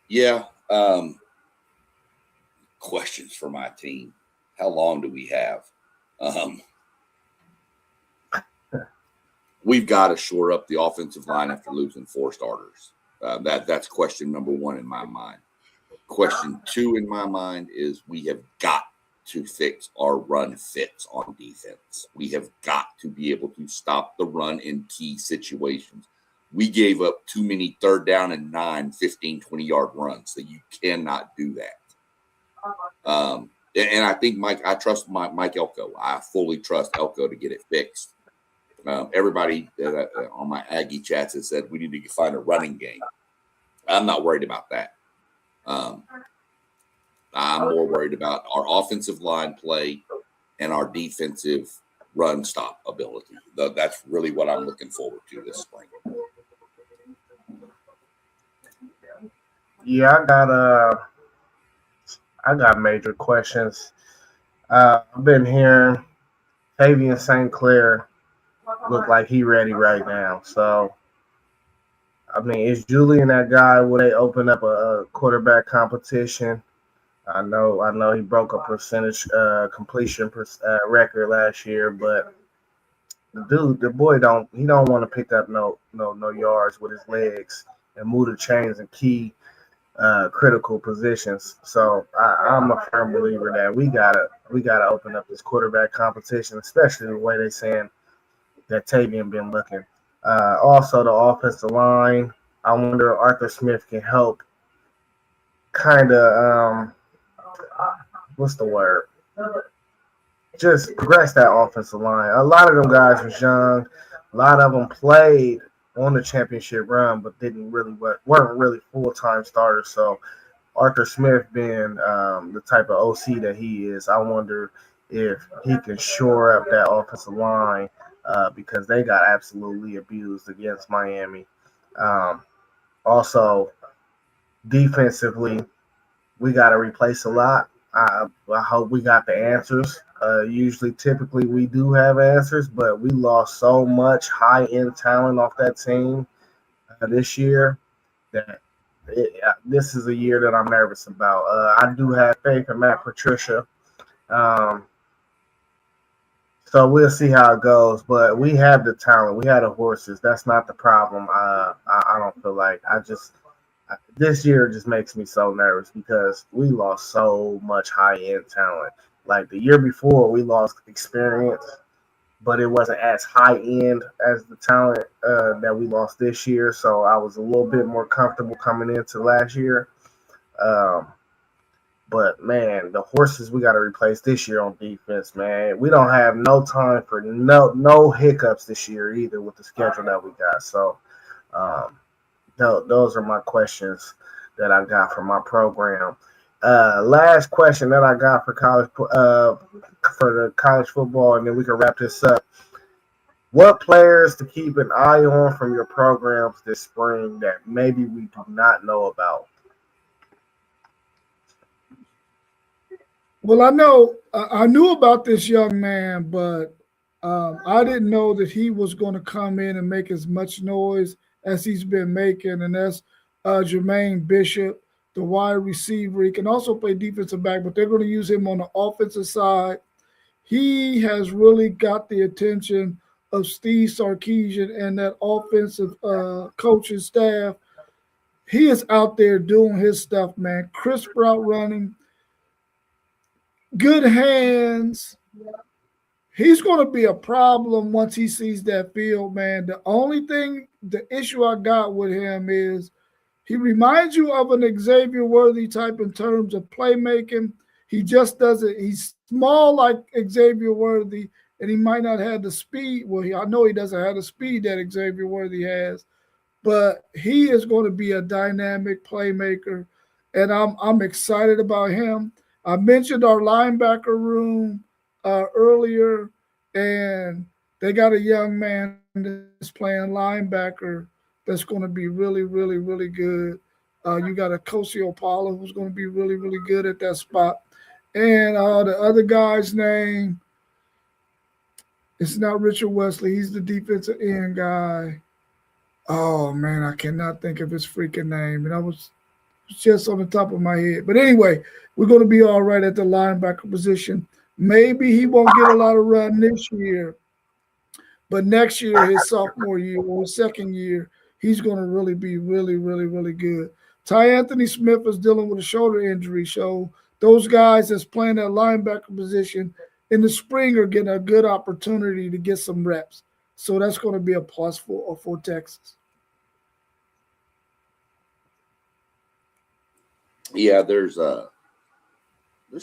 Yeah. Questions for my team. How long do we have? We've got to shore up the offensive line after losing 4 starters. That's question number 1 in my mind. Question 2 in my mind is we have got to fix our run fits on defense. We have got to be able to stop the run in key situations. We gave up too many 3rd down and 9, 15, 20-yard runs. So you cannot do that. And I think I trust Mike Elko. I fully trust Elko to get it fixed. Everybody on my Aggie chats has said we need to find a running game. I'm not worried about that. I'm more worried about our offensive line play and our defensive run stop ability. That's really what I'm looking forward to this spring. Yeah, I got major questions. I've been hearing Tavian St. Clair look like he ready right now. So, I mean, is Julian that guy? Will they open up a quarterback competition? I know he broke a percentage completion record last year, but the boy don't want to pick up no yards with his legs and move the chains in key critical positions. So I'm a firm believer that we gotta open up this quarterback competition, especially the way they saying that Tavian been looking. Also, the offensive line. I wonder if Arthur Smith can help kind of what's the word? Just progress that offensive line. A lot of them guys was young. A lot of them played on the championship run, but weren't really full-time starters. So Arthur Smith being the type of OC that he is, I wonder if he can shore up that offensive line because they got absolutely abused against Miami. Also, defensively, we got to replace a lot. I hope we got the answers. Typically, we do have answers, but we lost so much high-end talent off that team this year that this is a year that I'm nervous about. I do have faith in Matt Patricia. So we'll see how it goes. But we have the talent. We have the horses. That's not the problem. I don't feel like this year just makes me so nervous because we lost so much high-end talent. Like the year before, we lost experience, but it wasn't as high-end as the talent that we lost this year. So I was a little bit more comfortable coming into last year. But, man, the horses we got to replace this year on defense, man. We don't have no time for no hiccups this year either with the schedule that we got. So those are my questions that I got for my program. Last question that I got for the college football, and then we can wrap this up. What players to keep an eye on from your programs this spring that maybe we do not know about? Well, I knew about this young man, but I didn't know that he was going to come in and make as much noise as he's been making, and that's Jermaine Bishop, the wide receiver. He can also play defensive back, but they're going to use him on the offensive side. He has really got the attention of Steve Sarkisian and that offensive coaching staff. He is out there doing his stuff, man. Crisp route running, good hands. He's going to be a problem once he sees that field, man. The issue I got with him is he reminds you of an Xavier Worthy type in terms of playmaking. He just doesn't. He's small like Xavier Worthy, and he might not have the speed. Well, I know he doesn't have the speed that Xavier Worthy has, but he is going to be a dynamic playmaker, and I'm excited about him. I mentioned our linebacker room earlier, and they got a young man that's playing linebacker that's going to be really, really, really good. You got a Kosi Opala who's going to be really, really good at that spot. And the other guy's name, it's not Richard Wesley. He's the defensive end guy. Oh, man, I cannot think of his freaking name. And I was just on the top of my head. But anyway, we're going to be all right at the linebacker position. Maybe he won't get a lot of run this year, but next year, his sophomore year or his second year, he's going to really be really, really, really good. Ty Anthony Smith is dealing with a shoulder injury, so those guys that's playing that linebacker position in the spring are getting a good opportunity to get some reps. So that's going to be a plus for Texas. Yeah, there's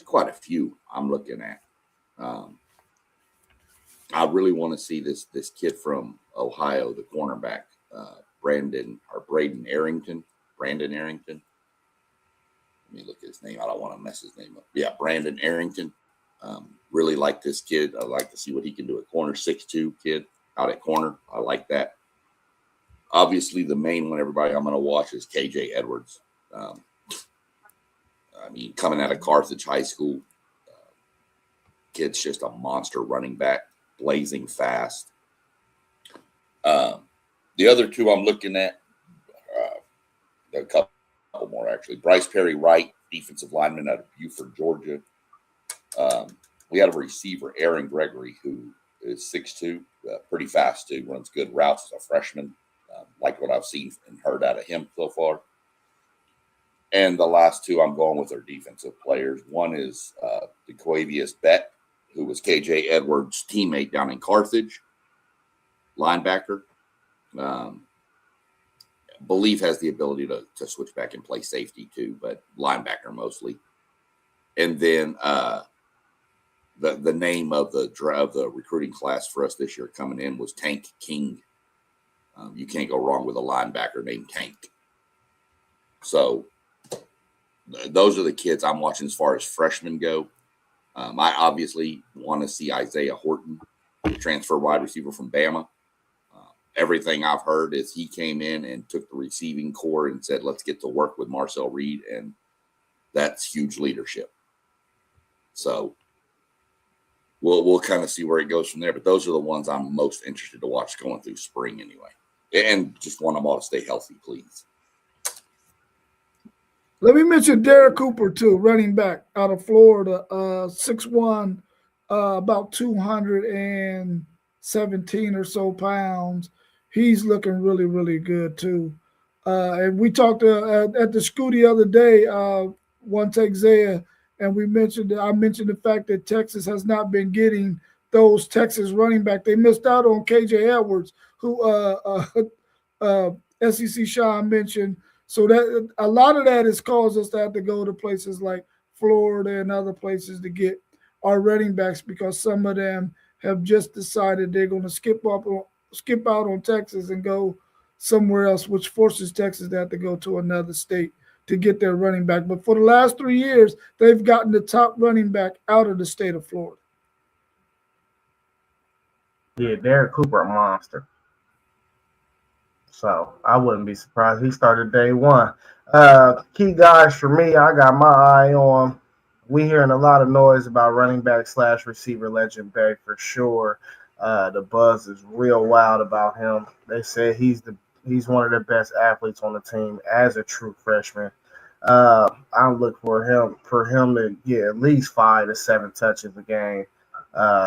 quite a few I'm looking at. I really want to see this kid from Ohio, the cornerback, Braden Arrington. Brandon Arrington. Let me look at his name. I don't want to mess his name up. Yeah, Brandon Arrington. Really like this kid. I like to see what he can do at corner. 6'2" kid out at corner. I like that. Obviously, the main one, everybody, I'm going to watch is KJ Edwards. Coming out of Carthage High School, kid's just a monster running back, blazing fast. The other two I'm looking at, a couple more actually. Bryce Perry Wright, defensive lineman out of Buford, Georgia. We have a receiver, Aaron Gregory, who is 6'2", pretty fast too, runs good routes as a freshman. Like what I've seen and heard out of him so far. And the last two I'm going with are defensive players. One is DeQuavius Beck, who was KJ Edwards' teammate down in Carthage, linebacker. Believe has the ability to switch back and play safety too, but linebacker mostly. And then the name of the recruiting class for us this year coming in was Tank King. You can't go wrong with a linebacker named Tank. So those are the kids I'm watching as far as freshmen go. I obviously want to see Isaiah Horton, the transfer wide receiver from Bama. Everything I've heard is he came in and took the receiving core and said, let's get to work with Marcel Reed, and that's huge leadership. So we'll kind of see where it goes from there. But those are the ones I'm most interested to watch going through spring anyway. And just want them all to stay healthy, please. Let me mention Derek Cooper, too, running back out of Florida, 6'1", about 217 or so pounds. He's looking really, really good, too. And we talked at the school the other day, One Take Zaya, and I mentioned the fact that Texas has not been getting those Texas running back. They missed out on KJ Edwards, who SEC Sean mentioned. So that a lot of that has caused us to have to go to places like Florida and other places to get our running backs because some of them have just decided they're going to skip out on Texas and go somewhere else, which forces Texas to have to go to another state to get their running back. But for the last 3 years, they've gotten the top running back out of the state of Florida. Yeah, Derek Cooper, a monster. So I wouldn't be surprised. He started day one. Key guys for me, I got my eye on. We hearing a lot of noise about running back / receiver legend Bay for sure. The buzz is real wild about him. They said he's one of the best athletes on the team as a true freshman. I'm looking for him to get at least 5 to 7 touches a game,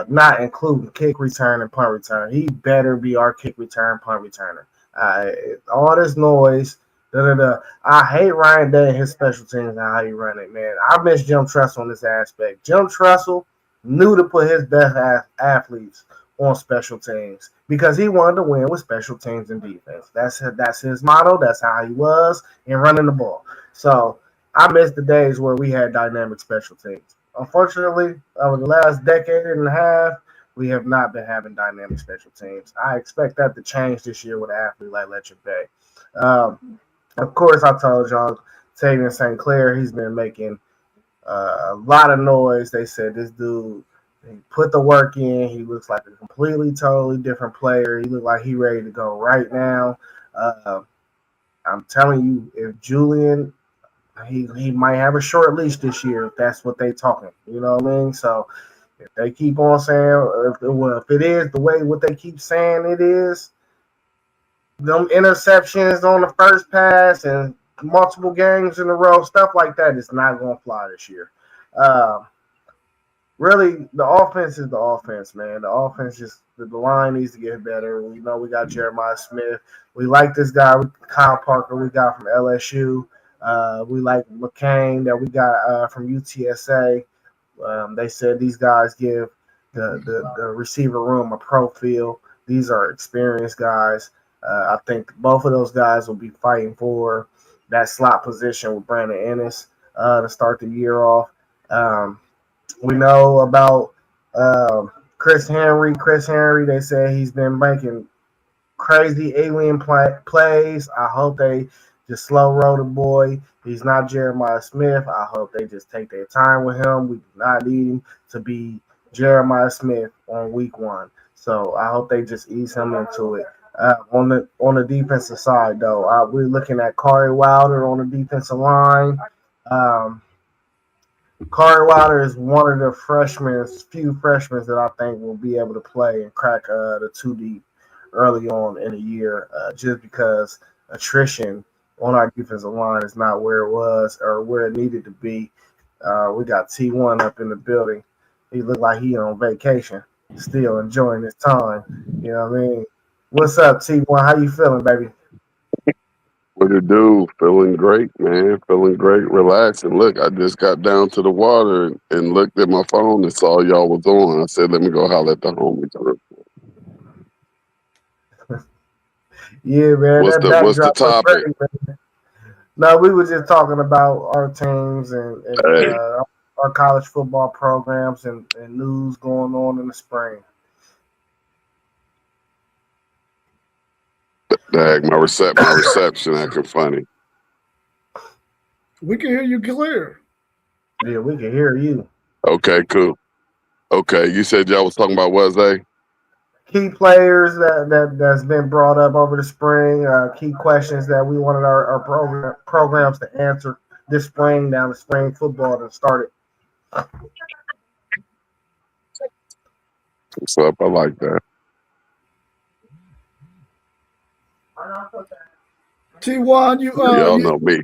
not including kick return and punt return. He better be our kick return punt returner. Uh, all this noise. Da, da, da. I hate Ryan Day and his special teams and how he run it, man. I miss Jim Tressel on this aspect. Jim Tressel knew to put his best athletes on special teams because he wanted to win with special teams and defense. That's his motto. That's how he was in running the ball. So I miss the days where we had dynamic special teams. Unfortunately, over the last decade and a half, we have not been having dynamic special teams. I expect that to change this year with an athlete like Letcher Bay. Of course, I told y'all Tavian St. Clair, he's been making a lot of noise. They said this dude, he put the work in. He looks like a completely, totally different player. He looked like he ready to go right now. I'm telling you, if Julian, he might have a short leash this year if that's what they talking. You know what I mean? So if they keep on saying, if it is the way what they keep saying it is, them interceptions on the first pass and multiple games in a row, stuff like that is not going to fly this year. Really, the offense is the offense, man. The offense just the line needs to get better. We know we got Jeremiah Smith. We like this guy, Kyle Parker, we got from LSU. We like McCain that we got from UTSA. They said these guys give the receiver room a pro feel. These are experienced guys. I think both of those guys will be fighting for that slot position with Brandon Ennis to start the year off. We know about Chris Henry. Chris Henry, they say he's been making crazy alien plays. I hope they just slow roll the boy. He's not Jeremiah Smith. I hope they just take their time with him. We do not need him to be Jeremiah Smith on week 1. So I hope they just ease him into it. On the defensive side, though, we're looking at Corey Wilder on the defensive line. Corey Wilder is one of the few freshmen that I think will be able to play and crack the 2 deep early on in the year, just because attrition on our defensive line is not where it was or where it needed to be. We got T1 up in the building. He looked like he on vacation, still enjoying his time. You know what I mean? What's up, T1? How you feeling, baby? What it do? Feeling great, man. Feeling great, relaxing. Look, I just got down to the water and looked at my phone and saw y'all was on. I said, let me go holler at the homies. Yeah, man. What's That the backdrop was topic? great, man. No, we were just talking about our teams and Hey, our college football programs and news going on in the spring. dag, my reception acting funny. We can hear you clear. Yeah, we can hear you. Okay, cool. Okay, you said y'all was talking about what, Zay? Key players that's been brought up over the spring, key questions that we wanted our programs to answer this spring, down the spring football that started. What's up? I like that. T1, Y'all know me.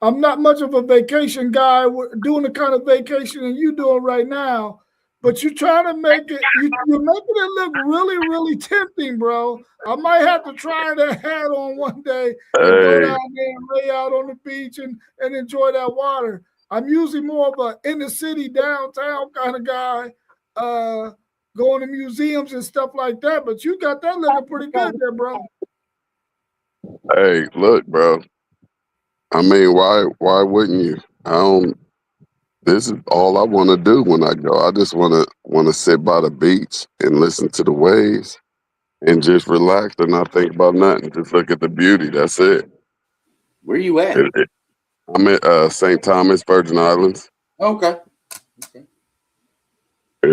I'm not much of a vacation guy. We're doing the kind of vacation you doing right now, but you're trying to make it. You're making it look really, really tempting, bro. I might have to try that hat on one day and go Hey, down there and lay out on the beach and enjoy that water. I'm usually more of a in the city, downtown kind of guy, going to museums and stuff like that. But you got that looking pretty good there, bro. hey, look, bro. I mean, why wouldn't you? This is all I want to do when I go. I just want to sit by the beach and listen to the waves and just relax and not think about nothing. Just look at the beauty. That's it. Where you at? I'm at St. Thomas, Virgin Islands. Okay. Yeah.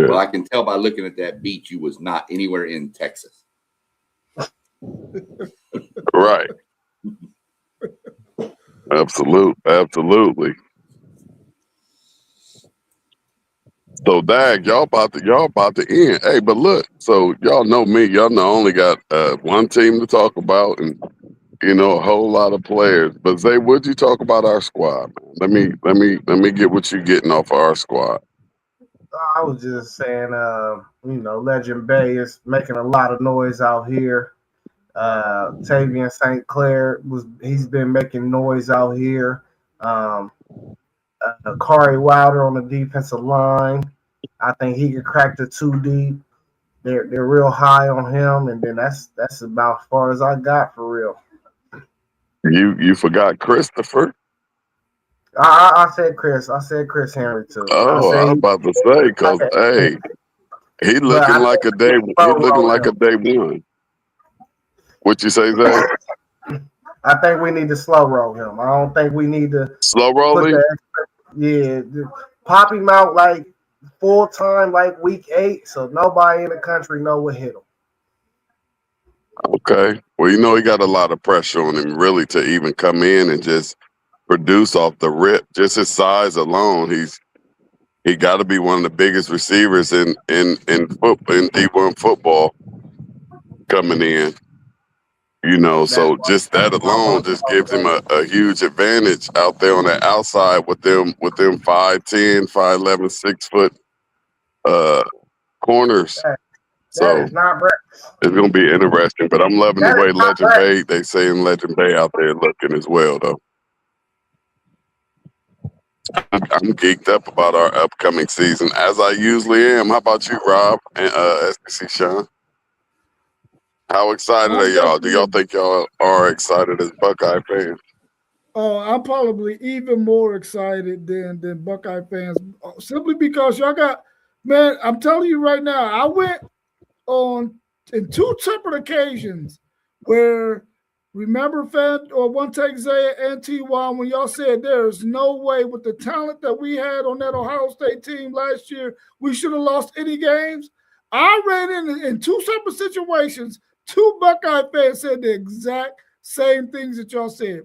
Well, I can tell by looking at that beach, you was not anywhere in Texas. Right. Absolutely. So Dag, y'all about to end. Hey, but look, so y'all know me. Y'all know I only got one team to talk about, and a whole lot of players. But Zay, what'd you talk about our squad? Man? Let me get what you getting off of our squad. I was just saying, Legend Bay is making a lot of noise out here. Tavian St. Clair he's been making noise out here. Kari Wilder on the defensive line. I think he could crack the 2 deep. They're real high on him, and then that's about as far as I got for real. You forgot Christopher. I said Chris. I said Chris Henry too. I Oh, I was say, about to say, cause hey, he but looking I like a day. think He slow looking roll like a him. day one. What you say, Zay? I think we need to slow roll him. I don't think we need to Slow put rolling. pop him out like full time like week 8, so nobody in the country know what hit him. Okay. Well, he got a lot of pressure on him, really, to even come in and just produce off the rip. Just his size alone, he got to be one of the biggest receivers in D1 football coming in. That's So just that alone just gives him a huge advantage out there on the outside with them 5'10", 5'11", 6 foot corners. that So is not breakfast. it's gonna be interesting. But I'm loving the That is way not Legend Bay, breakfast. they saying Legend Bay out there looking as well though. I'm geeked up about our upcoming season, as I usually am. How about you, Rob and SBC Sean? How excited are I'm y'all? Do y'all definitely. think y'all are excited as Buckeye fans? Oh, I'm probably even more excited than Buckeye fans, simply because y'all got, man. I'm telling you right now, I went on in 2 separate occasions where, remember, fan or One Take Zay and T1, when y'all said there's no way with the talent that we had on that Ohio State team last year we should have lost any games. I ran in 2 separate situations. 2 Buckeye fans said the exact same things that y'all said.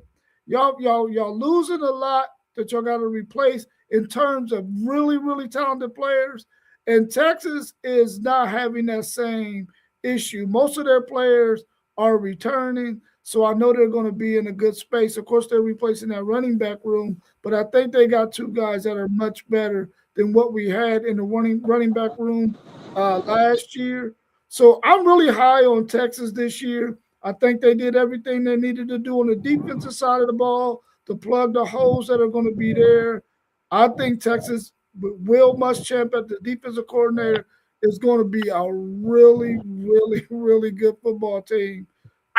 Y'all losing a lot that y'all got to replace in terms of really, really talented players. And Texas is not having that same issue. Most of their players are returning, so I know they're going to be in a good space. Of course, they're replacing that running back room, but I think they got 2 guys that are much better than what we had in the running back room last year. So I'm really high on Texas this year. I think they did everything they needed to do on the defensive side of the ball to plug the holes that are going to be there. I think Texas, with Will Muschamp at the defensive coordinator, is going to be a really, really, really good football team.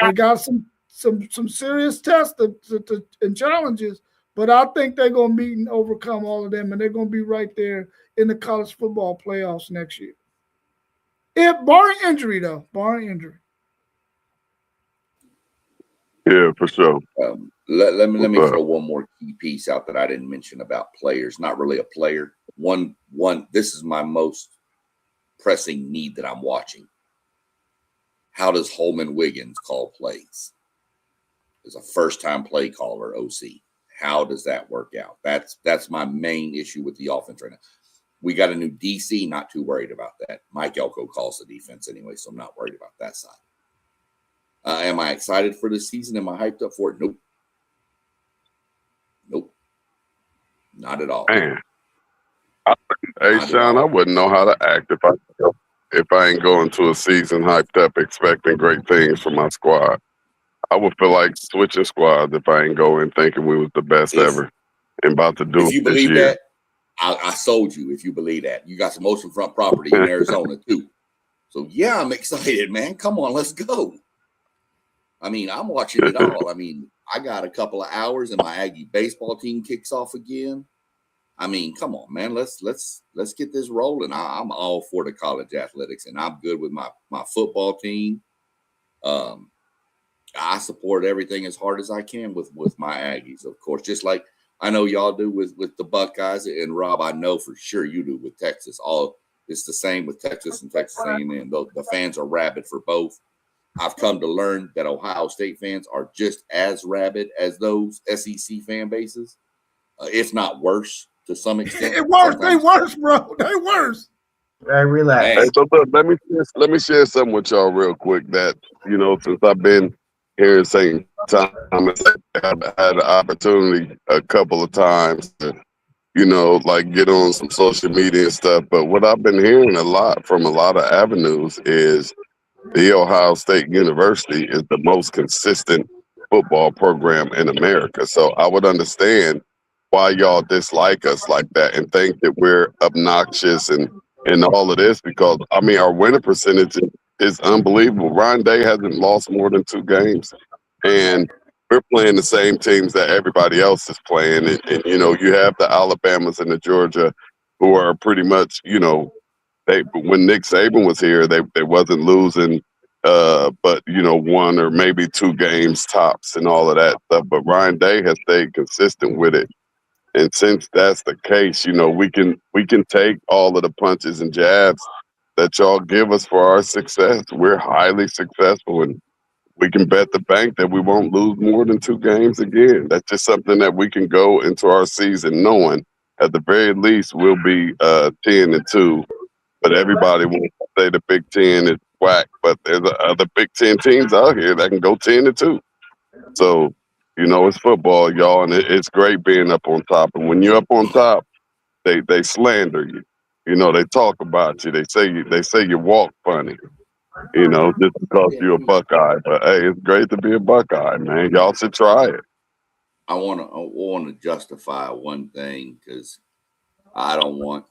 They got some serious tests and challenges, but I think they're going to meet and overcome all of them, and they're going to be right there in the college football playoffs next year. If barring injury, though, barring injury. Yeah, for sure. Let me throw one more key piece out that I didn't mention about players. Not really a player. One. This is my most pressing need that I'm watching. How does Holman Wiggins call plays? As a first-time play caller, OC. How does that work out? That's my main issue with the offense right now. We got a new DC. Not too worried about that. Mike Elko calls the defense anyway, so I'm not worried about that side. Am I excited for the season? Am I hyped up for it? Nope. Nope. Not at all. Man. Hey, Not Sean, I wouldn't know how to act if I ain't going to a season hyped up expecting great things from my squad. I would feel like switching squads if I ain't going thinking we was the best ever and about to do If it you this believe year. that, I sold you. If you believe that, you got some oceanfront property in Arizona too. So yeah, I'm excited, man. Come on, let's go. I mean, I'm watching it all. I mean, I got a couple of hours and my Aggie baseball team kicks off again. I mean, come on, man. Let's get this rolling. I'm all for the college athletics, and I'm good with my football team. I support everything as hard as I can with my Aggies, of course, just like I know y'all do with the Buckeyes, and Rob, I know for sure you do with Texas. It's the same with Texas and Texas A&M. The fans are rabid for both. I've come to learn that Ohio State fans are just as rabid as those SEC fan bases, if not worse. to some extent. It worse. They Sometimes. worse, bro. They worse. Hey, relax. Hey. Hey, so look, let me share something with y'all real quick. That since I've been here at St. Thomas, I've had the opportunity a couple of times to like get on some social media and stuff. But what I've been hearing a lot from a lot of avenues is the Ohio State University is the most consistent football program in America. So I would understand why y'all dislike us like that and think that we're obnoxious and all of this, because I mean our winning percentage is unbelievable. Ryan Day hasn't lost more than 2 games, and we're playing the same teams that everybody else is playing. And you have the Alabamas and the Georgia who are pretty much when Nick Saban was here, they wasn't losing, but 1 or maybe 2 games tops and all of that stuff. But Ryan Day has stayed consistent with it, and since that's the case, we can take all of the punches and jabs that y'all give us for our success. We're highly successful, and we can bet the bank that we won't lose more than 2 games again. That's just something that we can go into our season knowing at the very least we'll be 10-2. But everybody wants to say the Big Ten is whack, but there's other Big Ten teams out here that can go 10-2. So, it's football, y'all, and it's great being up on top. And when you're up on top, they slander you. They talk about you. They say you walk funny. Just because you're a Buckeye. But hey, it's great to be a Buckeye, man. Y'all should try it. I want to justify one thing, because I don't want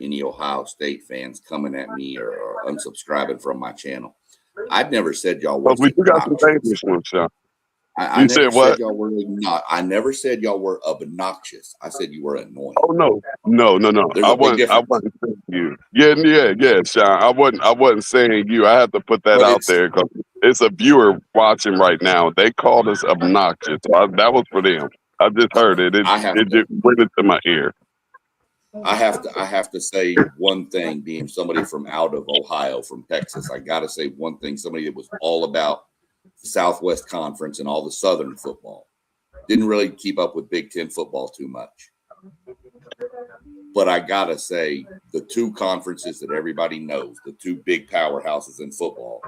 any Ohio State fans coming at me or unsubscribing from my channel. I've never said y'all were. But we do got some English ones, Sean. I never said y'all were not. I never said y'all were obnoxious. I said you were annoying. Oh no. I wasn't saying you. Yeah, Sean. I wasn't saying you. I have to put that out there because it's a viewer watching right now. They called us obnoxious. So that was for them. I just heard it. It just went into my ear. I have to say one thing, being somebody from out of Ohio, from Texas. I got to say one thing. Somebody that was all about the Southwest Conference and all the Southern football. Didn't really keep up with Big Ten football too much. But I got to say, the 2 conferences that everybody knows, the 2 big powerhouses in football,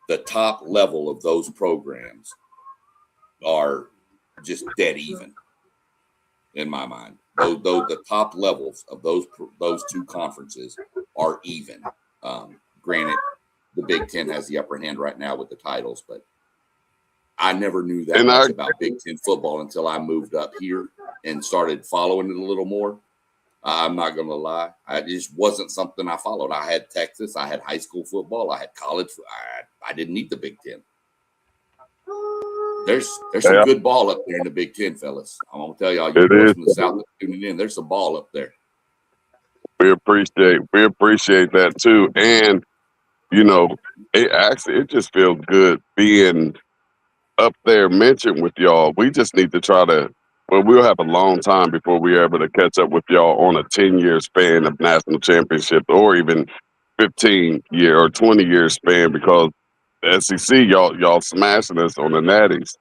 the top level of those programs are just dead even in my mind. Though the top levels of those 2 conferences are even. Granted, the Big Ten has the upper hand right now with the titles, but I never knew that much about Big Ten football until I moved up here and started following it a little more. I'm not going to lie. It just wasn't something I followed. I had Texas. I had high school football. I had college. I didn't need the Big Ten. There's some good ball up there in the Big Ten, fellas. I'm going to tell y'all, you boys from the South that's tuning in, there's some ball up there. We appreciate that too. And, it just feels good being up there mentioned with y'all. We just need to we'll have a long time before we're able to catch up with y'all on a 10-year span of national championships, or even 15-year or 20-year span, because the SEC, y'all smashing us on the natties,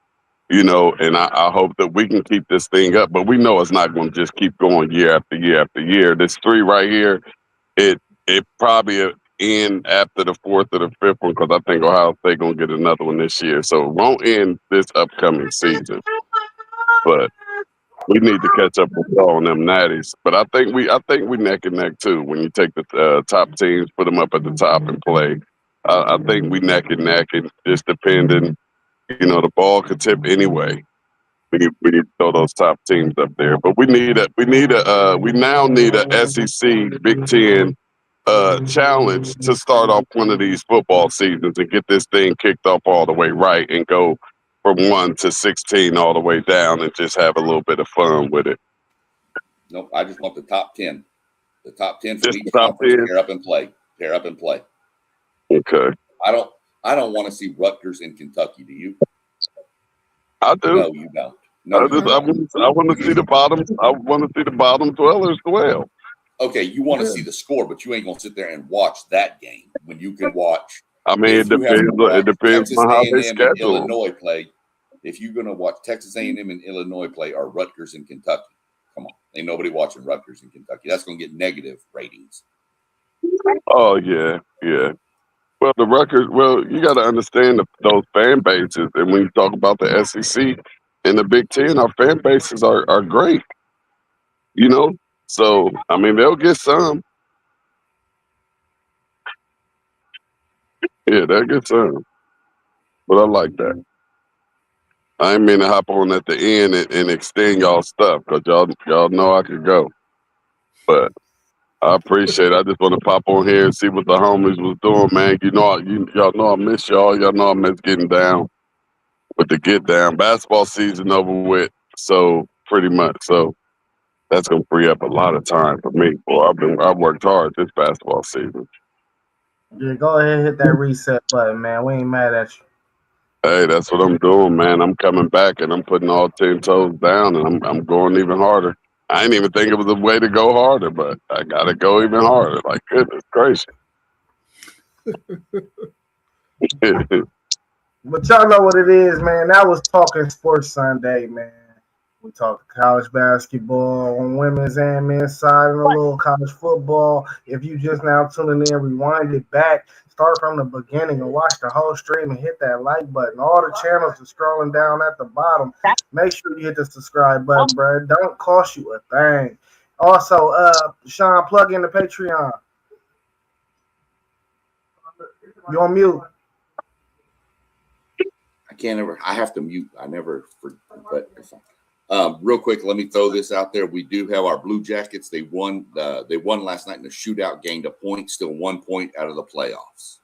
and I hope that we can keep this thing up. But we know it's not going to just keep going year after year after year. This 3 right here, it probably end after the 4th or the 5th one, because I think Ohio State going to get another one this year. So it won't end this upcoming season. But we need to catch up with y'all on them natties. But I think we neck and neck too. When you take the top teams, put them up at the top and play, I think we neck and neck. And just depending, the ball could tip anyway. We need to throw those top teams up there. But we now need a SEC Big Ten challenge to start off one of these football seasons and get this thing kicked off all the way right and go from 1 to 16 all the way down and just have a little bit of fun with it. Nope, I just want the top 10. The top 10 from Just each the top conference 10? pair up and play. Okay. I don't want to see Rutgers in Kentucky. Do you? I do. No, you don't. No, I want to see the bottom. I want to see the bottom dwellers as well. Okay, you want to see the score, but you ain't gonna sit there and watch that game when you can watch. I mean, it depends Texas on how A&M they schedule. and Illinois play. If you're gonna watch Texas A&M and Illinois play, or Rutgers and Kentucky, come on. Ain't nobody watching Rutgers in Kentucky. That's going to get negative ratings. Oh yeah, yeah. Well, the Rutgers. Well, you got to understand those fan bases, and when you talk about the SEC and the Big Ten, our fan bases are great. You know, so I mean they'll get some. Yeah, they'll get some. But I like that. I ain't mean to hop on at the end and extend y'all stuff because y'all know I could go. But I appreciate it. I just want to pop on here and see what the homies was doing, man. Y'all know I miss y'all. Y'all know I miss getting down with the get down. Basketball season over with, so pretty much. So that's gonna free up a lot of time for me. Boy, I've worked hard this basketball season. Yeah, go ahead and hit that reset button, man. We ain't mad at you. Hey, that's what I'm doing, man. I'm coming back and I'm putting all 10 toes down and I'm going even harder. I didn't even think it was a way to go harder, but I gotta go even harder. Like goodness gracious. But y'all know what it is, man. That was Talking Sports Sunday, man. We talked college basketball on women's and men's side and a little college football. If you just now tuning in, rewind it back, start from the beginning and watch the whole stream and hit that like button. All the channels are scrolling down at the bottom. Make sure you hit the subscribe button, bro. It don't cost you a thing. Also, Sean, plug in the Patreon. You on mute. I have to mute. I never forget. Real quick, let me throw this out there. We do have our Blue Jackets. They won last night in a shootout, gained a point, still 1 point out of the playoffs.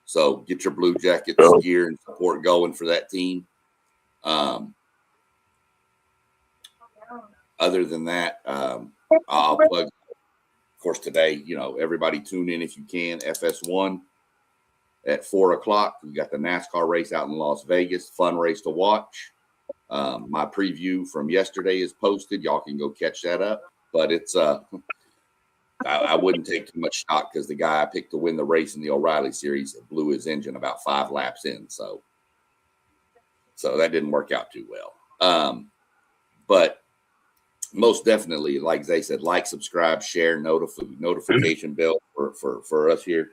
So get your Blue Jackets gear and support going for that team. Other than that, I'll plug, of course, today, everybody tune in if you can. FS1 at 4:00. We got the NASCAR race out in Las Vegas. Fun race to watch. My preview from yesterday is posted. Y'all can go catch that up. But it's I wouldn't take too much stock because the guy I picked to win the race in the O'Reilly series blew his engine about 5 laps in. So that didn't work out too well. But most definitely, like Zay said, like, subscribe, share, notification bell for us here.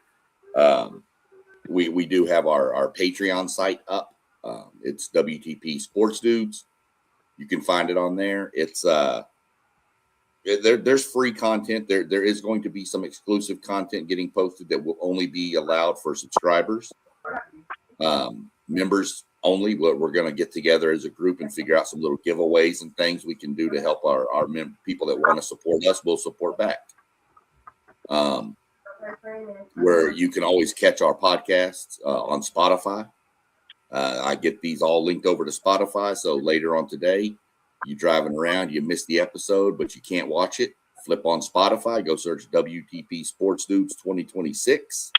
We do have our Patreon site up. It's WTP Sports Dudes. You can find it on there. It's there's free content. There is going to be some exclusive content getting posted that will only be allowed for subscribers. Members only. We're going to get together as a group and figure out some little giveaways and things we can do to help our people that want to support us. We'll support back. Where you can always catch our podcasts on Spotify. I get these all linked over to Spotify. So later on today, you driving around, you missed the episode, but you can't watch it. Flip on Spotify, go search WTP Sports Dudes 2026.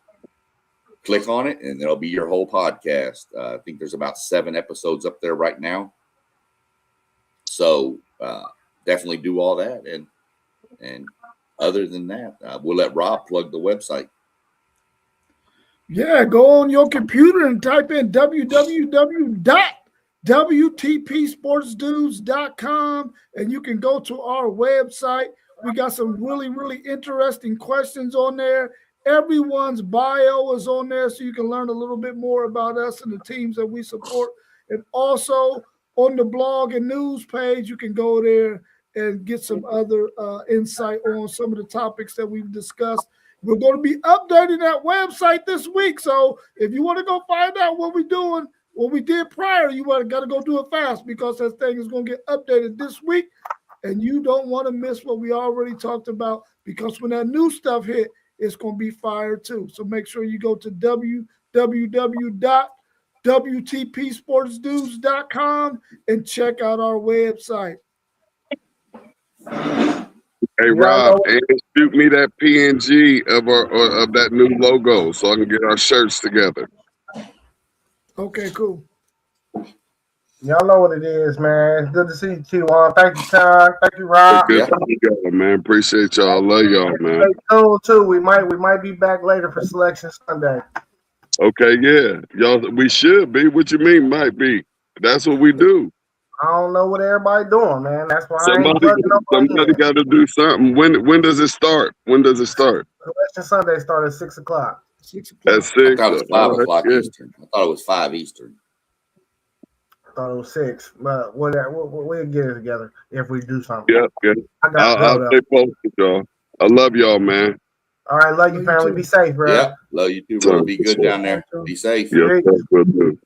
Click on it, and it'll be your whole podcast. I think there's about 7 episodes up there right now. So definitely do all that. And other than that, we'll let Rob plug the website. Yeah, go on your computer and type in www.wtpsportsdudes.com, and you can go to our website. We got some really, really interesting questions on there. Everyone's bio is on there, so you can learn a little bit more about us and the teams that we support. And also on the blog and news page, you can go there and get some other insight on some of the topics that we've discussed. We're going to be updating that website this week. So if you want to go find out what we're doing, what we did prior, you got to go do it fast because that thing is going to get updated this week. And you don't want to miss what we already talked about because when that new stuff hit, it's going to be fire too. So make sure you go to www.wtpsportsdudes.com and check out our website. Hey Rob, and shoot me that PNG of that new logo so I can get our shirts together. Okay, cool. Y'all know what it is, man. It's good to see you, Q1. Thank you, Sean. Thank you, Rob. Good to see y'all, man. Appreciate y'all. Love y'all, man. Stay tuned too. We might be back later for Selection Sunday. Okay, yeah. Y'all, we should be. What you mean might be? That's what we do. I don't know what everybody doing, man. That's why I ain't plugging nobody Somebody in. got to do something. When does it start? When does it start? Collection Sunday started at 6 o'clock. 6 At o'clock. 6. I thought it was 5 All right, o'clock yeah. Eastern. I thought it was 5 Eastern. I thought it was 6, but whatever. We'll get it together if we do something. Yeah. I gotta I'll go though. stay posted, y'all. I love y'all, man. All right, love you, Love you family. too. Be safe, bro. Yeah. Love you too, brother. Be good down there. Be safe. Yes, Peace. sir. Will do.